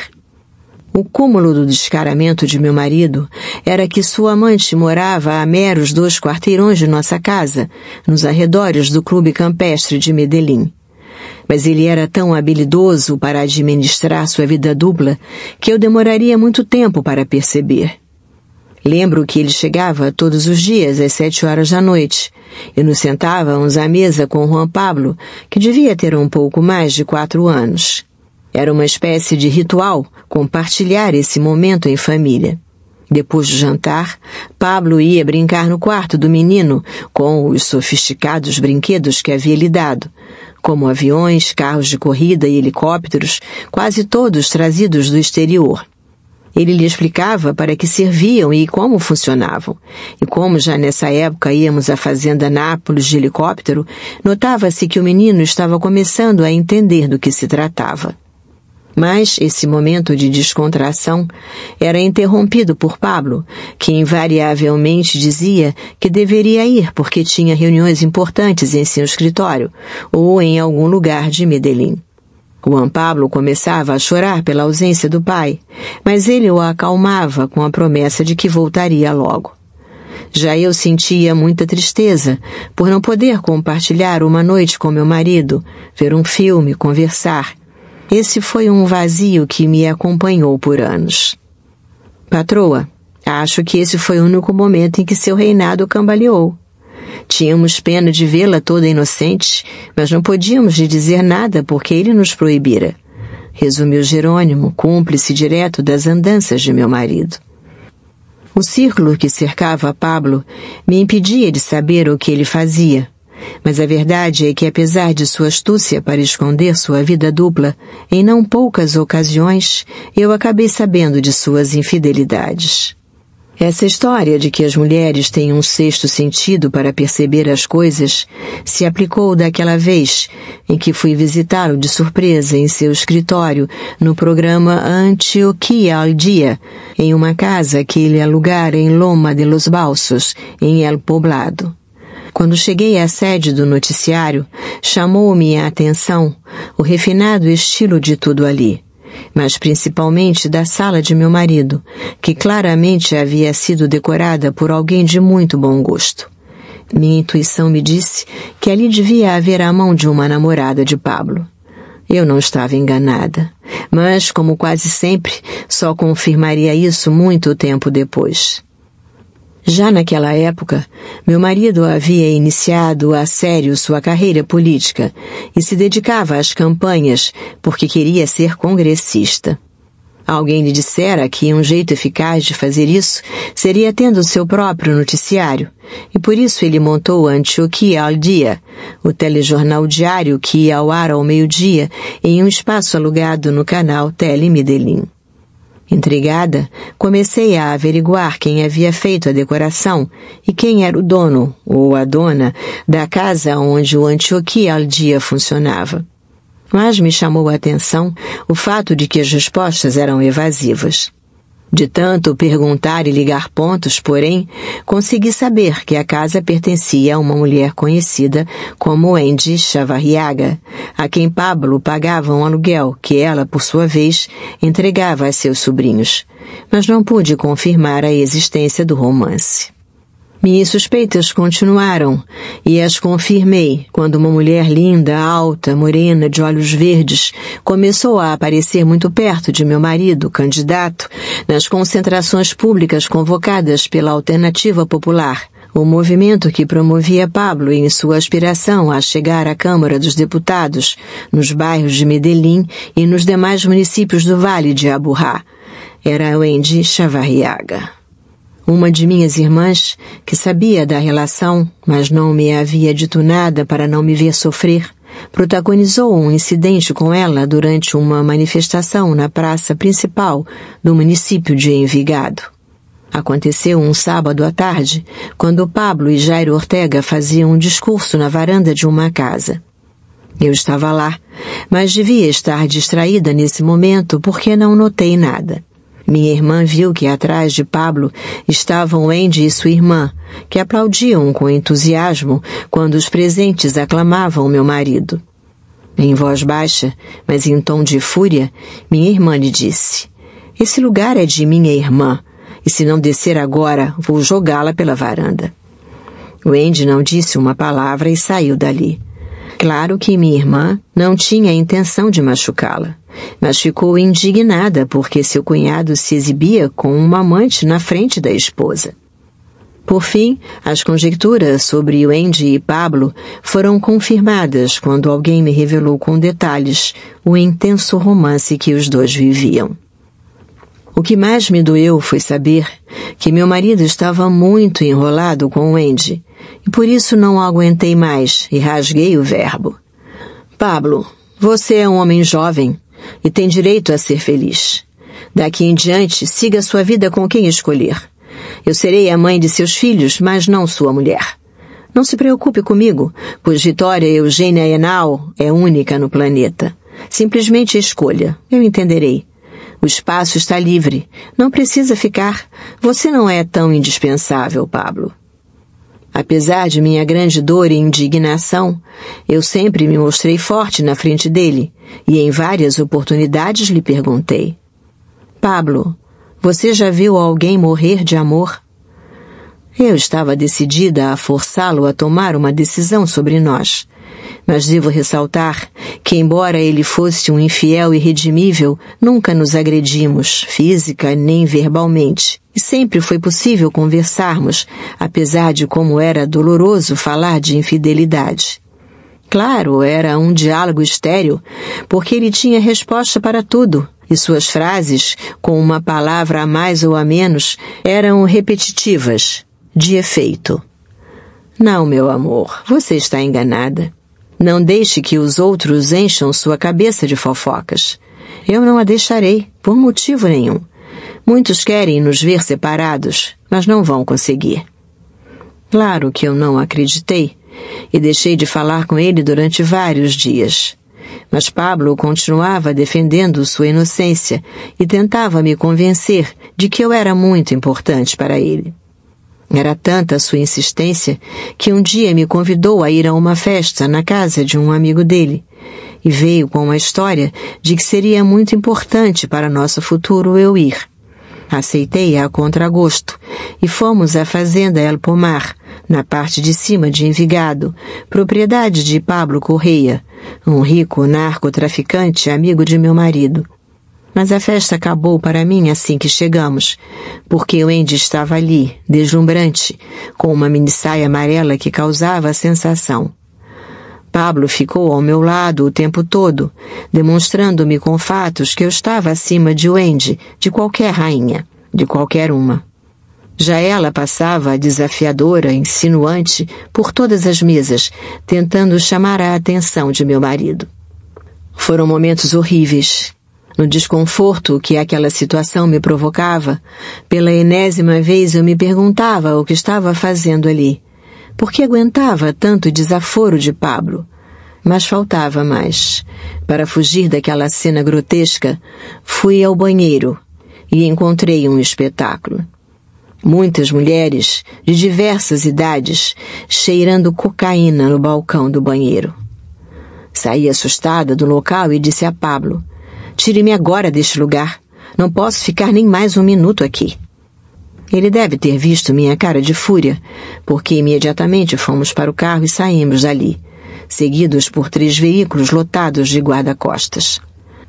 O cúmulo do descaramento de meu marido era que sua amante morava a meros 2 quarteirões de nossa casa, nos arredores do Clube Campestre de Medellín. Mas ele era tão habilidoso para administrar sua vida dupla que eu demoraria muito tempo para perceber. Lembro que ele chegava todos os dias às 7 horas da noite e nos sentávamos à mesa com Juan Pablo, que devia ter um pouco mais de 4 anos. Era uma espécie de ritual compartilhar esse momento em família. Depois do jantar, Pablo ia brincar no quarto do menino com os sofisticados brinquedos que havia lhe dado, como aviões, carros de corrida e helicópteros, quase todos trazidos do exterior. Ele lhe explicava para que serviam e como funcionavam. E como já nessa época íamos à fazenda Nápoles de helicóptero, notava-se que o menino estava começando a entender do que se tratava. Mas esse momento de descontração era interrompido por Pablo, que invariavelmente dizia que deveria ir porque tinha reuniões importantes em seu escritório ou em algum lugar de Medellín. Juan Pablo começava a chorar pela ausência do pai, mas ele o acalmava com a promessa de que voltaria logo. Já eu sentia muita tristeza por não poder compartilhar uma noite com meu marido, ver um filme, conversar. Esse foi um vazio que me acompanhou por anos. Patroa, acho que esse foi o único momento em que seu reinado cambaleou. Tínhamos pena de vê-la toda inocente, mas não podíamos lhe dizer nada porque ele nos proibira. Resumiu Jerônimo, cúmplice direto das andanças de meu marido. O círculo que cercava Pablo me impedia de saber o que ele fazia. Mas a verdade é que, apesar de sua astúcia para esconder sua vida dupla, em não poucas ocasiões, eu acabei sabendo de suas infidelidades. Essa história de que as mulheres têm um sexto sentido para perceber as coisas se aplicou daquela vez em que fui visitá-lo de surpresa em seu escritório no programa Antioquia al Dia, em uma casa que ele alugara em Loma de los Balsos, em El Poblado. Quando cheguei à sede do noticiário, chamou-me a atenção o refinado estilo de tudo ali, mas principalmente da sala de meu marido, que claramente havia sido decorada por alguém de muito bom gosto. Minha intuição me disse que ali devia haver a mão de uma namorada de Pablo. Eu não estava enganada, mas, como quase sempre, só confirmaria isso muito tempo depois. Já naquela época, meu marido havia iniciado a sério sua carreira política e se dedicava às campanhas porque queria ser congressista. Alguém lhe dissera que um jeito eficaz de fazer isso seria tendo seu próprio noticiário, e por isso ele montou Antioquia al Dia, o telejornal diário que ia ao ar ao meio-dia em um espaço alugado no canal Tele Medellín. Intrigada, comecei a averiguar quem havia feito a decoração e quem era o dono, ou a dona, da casa onde o Antioquia al Dia funcionava. Mas me chamou a atenção o fato de que as respostas eram evasivas. De tanto perguntar e ligar pontos, porém, consegui saber que a casa pertencia a uma mulher conhecida como Andy Chavarriaga, a quem Pablo pagava um aluguel que ela, por sua vez, entregava a seus sobrinhos. Mas não pude confirmar a existência do romance. Minhas suspeitas continuaram, e as confirmei quando uma mulher linda, alta, morena, de olhos verdes, começou a aparecer muito perto de meu marido, candidato, nas concentrações públicas convocadas pela Alternativa Popular, o movimento que promovia Pablo em sua aspiração a chegar à Câmara dos Deputados, nos bairros de Medellín e nos demais municípios do Vale de Aburrá. Era Andy Chavarriaga. Uma de minhas irmãs, que sabia da relação, mas não me havia dito nada para não me ver sofrer, protagonizou um incidente com ela durante uma manifestação na praça principal do município de Envigado. Aconteceu um sábado à tarde, quando Pablo e Jairo Ortega faziam um discurso na varanda de uma casa. Eu estava lá, mas devia estar distraída nesse momento porque não notei nada. Minha irmã viu que atrás de Pablo estavam Andy e sua irmã, que aplaudiam com entusiasmo quando os presentes aclamavam meu marido. Em voz baixa, mas em tom de fúria, minha irmã lhe disse: "Esse lugar é de minha irmã, e se não descer agora, vou jogá-la pela varanda." O Andy não disse uma palavra e saiu dali. Claro que minha irmã não tinha a intenção de machucá-la, mas ficou indignada porque seu cunhado se exibia com uma amante na frente da esposa. Por fim, as conjecturas sobre o Andy e Pablo foram confirmadas quando alguém me revelou com detalhes o intenso romance que os dois viviam. O que mais me doeu foi saber que meu marido estava muito enrolado com o Andy, e por isso não aguentei mais e rasguei o verbo. Pablo, você é um homem jovem e tem direito a ser feliz. Daqui em diante, siga sua vida com quem escolher. Eu serei a mãe de seus filhos, mas não sua mulher. Não se preocupe comigo, pois Vitória Eugênia Henao é única no planeta. Simplesmente escolha, eu entenderei. O espaço está livre. Não precisa ficar. Você não é tão indispensável, Pablo. Apesar de minha grande dor e indignação, eu sempre me mostrei forte na frente dele e em várias oportunidades lhe perguntei: Pablo, você já viu alguém morrer de amor? Eu estava decidida a forçá-lo a tomar uma decisão sobre nós. Mas devo ressaltar que, embora ele fosse um infiel irredimível, nunca nos agredimos, física nem verbalmente, e sempre foi possível conversarmos, apesar de como era doloroso falar de infidelidade. Claro, era um diálogo estéril, porque ele tinha resposta para tudo, e suas frases, com uma palavra a mais ou a menos, eram repetitivas, de efeito. Não, meu amor, você está enganada. Não deixe que os outros encham sua cabeça de fofocas. Eu não a deixarei, por motivo nenhum. Muitos querem nos ver separados, mas não vão conseguir. Claro que eu não acreditei, e deixei de falar com ele durante vários dias. Mas Pablo continuava defendendo sua inocência e tentava me convencer de que eu era muito importante para ele. Era tanta a sua insistência que um dia me convidou a ir a uma festa na casa de um amigo dele e veio com uma história de que seria muito importante para nosso futuro eu ir. Aceitei a contragosto e fomos à fazenda El Pomar, na parte de cima de Envigado, propriedade de Pablo Correia, um rico narcotraficante amigo de meu marido. Mas a festa acabou para mim assim que chegamos, porque o Andy estava ali, deslumbrante, com uma minissaia amarela que causava a sensação. Pablo ficou ao meu lado o tempo todo, demonstrando-me com fatos que eu estava acima de Wendy, de qualquer rainha, de qualquer uma. Já ela passava desafiadora, insinuante, por todas as mesas, tentando chamar a atenção de meu marido. Foram momentos horríveis. No desconforto que aquela situação me provocava, pela enésima vez eu me perguntava o que estava fazendo ali. Por que aguentava tanto desaforo de Pablo? Mas faltava mais. Para fugir daquela cena grotesca, fui ao banheiro e encontrei um espetáculo. Muitas mulheres, de diversas idades, cheirando cocaína no balcão do banheiro. Saí assustada do local e disse a Pablo: "Tire-me agora deste lugar. Não posso ficar nem mais um minuto aqui." Ele deve ter visto minha cara de fúria, porque imediatamente fomos para o carro e saímos dali, seguidos por 3 veículos lotados de guarda-costas.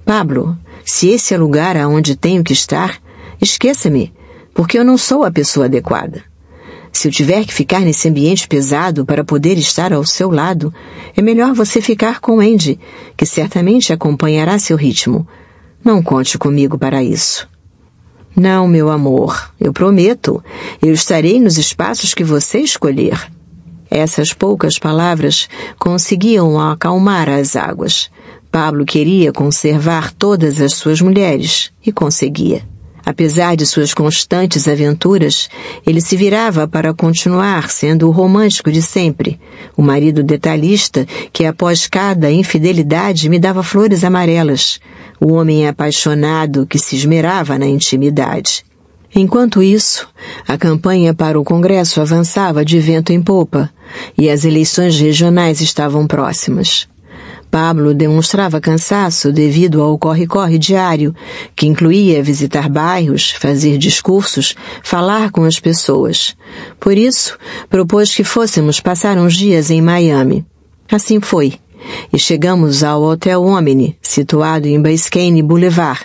"Pablo, se esse é o lugar aonde tenho que estar, esqueça-me, porque eu não sou a pessoa adequada. Se eu tiver que ficar nesse ambiente pesado para poder estar ao seu lado, é melhor você ficar com Andy, que certamente acompanhará seu ritmo. Não conte comigo para isso." "Não, meu amor, eu prometo. Eu estarei nos espaços que você escolher." Essas poucas palavras conseguiam acalmar as águas. Pablo queria conservar todas as suas mulheres, e conseguia. Apesar de suas constantes aventuras, ele se virava para continuar sendo o romântico de sempre, o marido detalhista que após cada infidelidade me dava flores amarelas, o homem apaixonado que se esmerava na intimidade. Enquanto isso, a campanha para o Congresso avançava de vento em popa e as eleições regionais estavam próximas. Pablo demonstrava cansaço devido ao corre-corre diário, que incluía visitar bairros, fazer discursos, falar com as pessoas. Por isso, propôs que fôssemos passar uns dias em Miami. Assim foi, e chegamos ao Hotel Omni, situado em Biscayne Boulevard,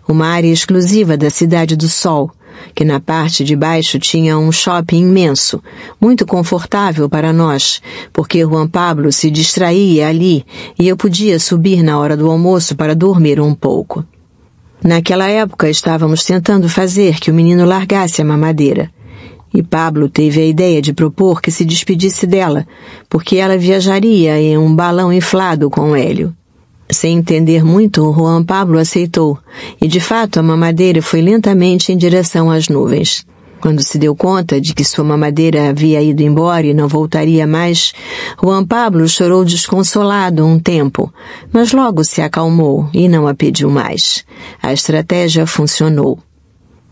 uma área exclusiva da Cidade do Sol, que na parte de baixo tinha um shopping imenso, muito confortável para nós, porque Juan Pablo se distraía ali e eu podia subir na hora do almoço para dormir um pouco. Naquela época estávamos tentando fazer que o menino largasse a mamadeira. E Pablo teve a ideia de propor que se despedisse dela, porque ela viajaria em um balão inflado com hélio. Sem entender muito, Juan Pablo aceitou, e de fato a mamadeira foi lentamente em direção às nuvens. Quando se deu conta de que sua mamadeira havia ido embora e não voltaria mais, Juan Pablo chorou desconsolado um tempo, mas logo se acalmou e não a pediu mais. A estratégia funcionou.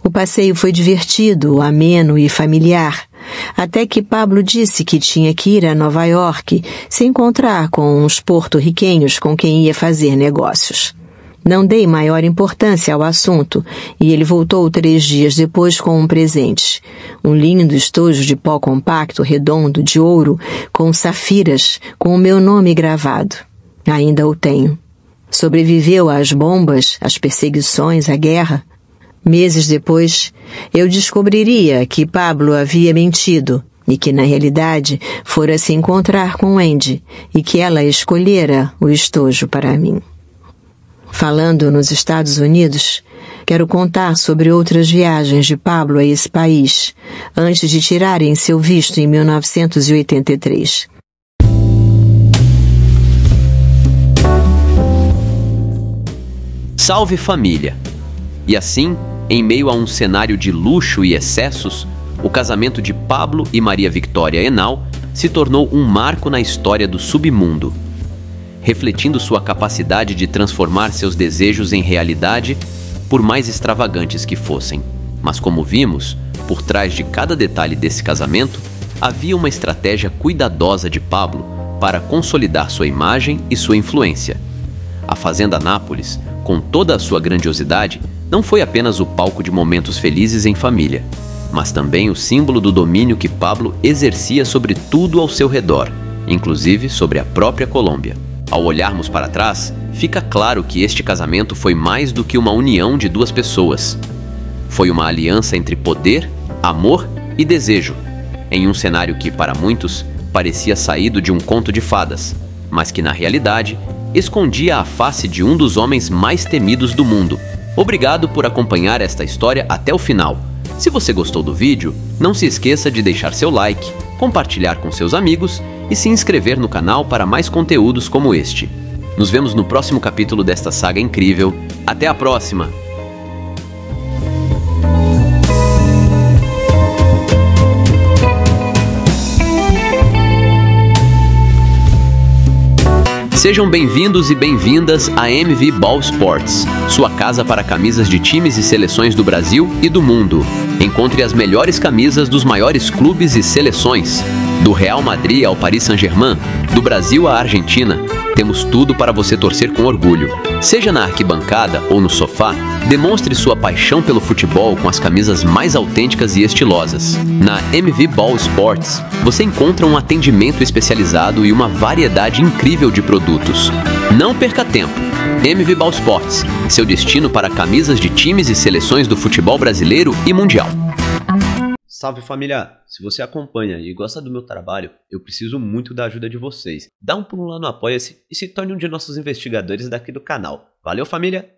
O passeio foi divertido, ameno e familiar, até que Pablo disse que tinha que ir a Nova York se encontrar com uns porto-riquenhos com quem ia fazer negócios. Não dei maior importância ao assunto e ele voltou 3 dias depois com um presente. Um lindo estojo de pó compacto, redondo, de ouro, com safiras, com o meu nome gravado. Ainda o tenho. Sobreviveu às bombas, às perseguições, à guerra. Meses depois, eu descobriria que Pablo havia mentido e que, na realidade, fora se encontrar com Andy e que ela escolhera o estojo para mim. Falando nos Estados Unidos, quero contar sobre outras viagens de Pablo a esse país, antes de tirarem seu visto em 1983. Salve família! E assim, em meio a um cenário de luxo e excessos, o casamento de Pablo e Maria Victoria Henao se tornou um marco na história do submundo. Refletindo sua capacidade de transformar seus desejos em realidade, por mais extravagantes que fossem. Mas como vimos, por trás de cada detalhe desse casamento, havia uma estratégia cuidadosa de Pablo para consolidar sua imagem e sua influência. A Fazenda Nápoles, com toda a sua grandiosidade, não foi apenas o palco de momentos felizes em família, mas também o símbolo do domínio que Pablo exercia sobre tudo ao seu redor, inclusive sobre a própria Colômbia. Ao olharmos para trás, fica claro que este casamento foi mais do que uma união de 2 pessoas. Foi uma aliança entre poder, amor e desejo, em um cenário que, para muitos, parecia saído de um conto de fadas, mas que, na realidade, escondia a face de um dos homens mais temidos do mundo. Obrigado por acompanhar esta história até o final. Se você gostou do vídeo, não se esqueça de deixar seu like, compartilhar com seus amigos e se inscrever no canal para mais conteúdos como este. Nos vemos no próximo capítulo desta saga incrível. Até a próxima! Sejam bem-vindos e bem-vindas à MV Ball Sports, sua casa para camisas de times e seleções do Brasil e do mundo. Encontre as melhores camisas dos maiores clubes e seleções. Do Real Madrid ao Paris Saint-Germain, do Brasil à Argentina, temos tudo para você torcer com orgulho. Seja na arquibancada ou no sofá, demonstre sua paixão pelo futebol com as camisas mais autênticas e estilosas. Na MV Ball Sports, você encontra um atendimento especializado e uma variedade incrível de produtos. Não perca tempo! MV Ball Sports, seu destino para camisas de times e seleções do futebol brasileiro e mundial. Salve família! Se você acompanha e gosta do meu trabalho, eu preciso muito da ajuda de vocês. Dá um pulo lá no Apoia-se e se torne um de nossos investigadores daqui do canal. Valeu família!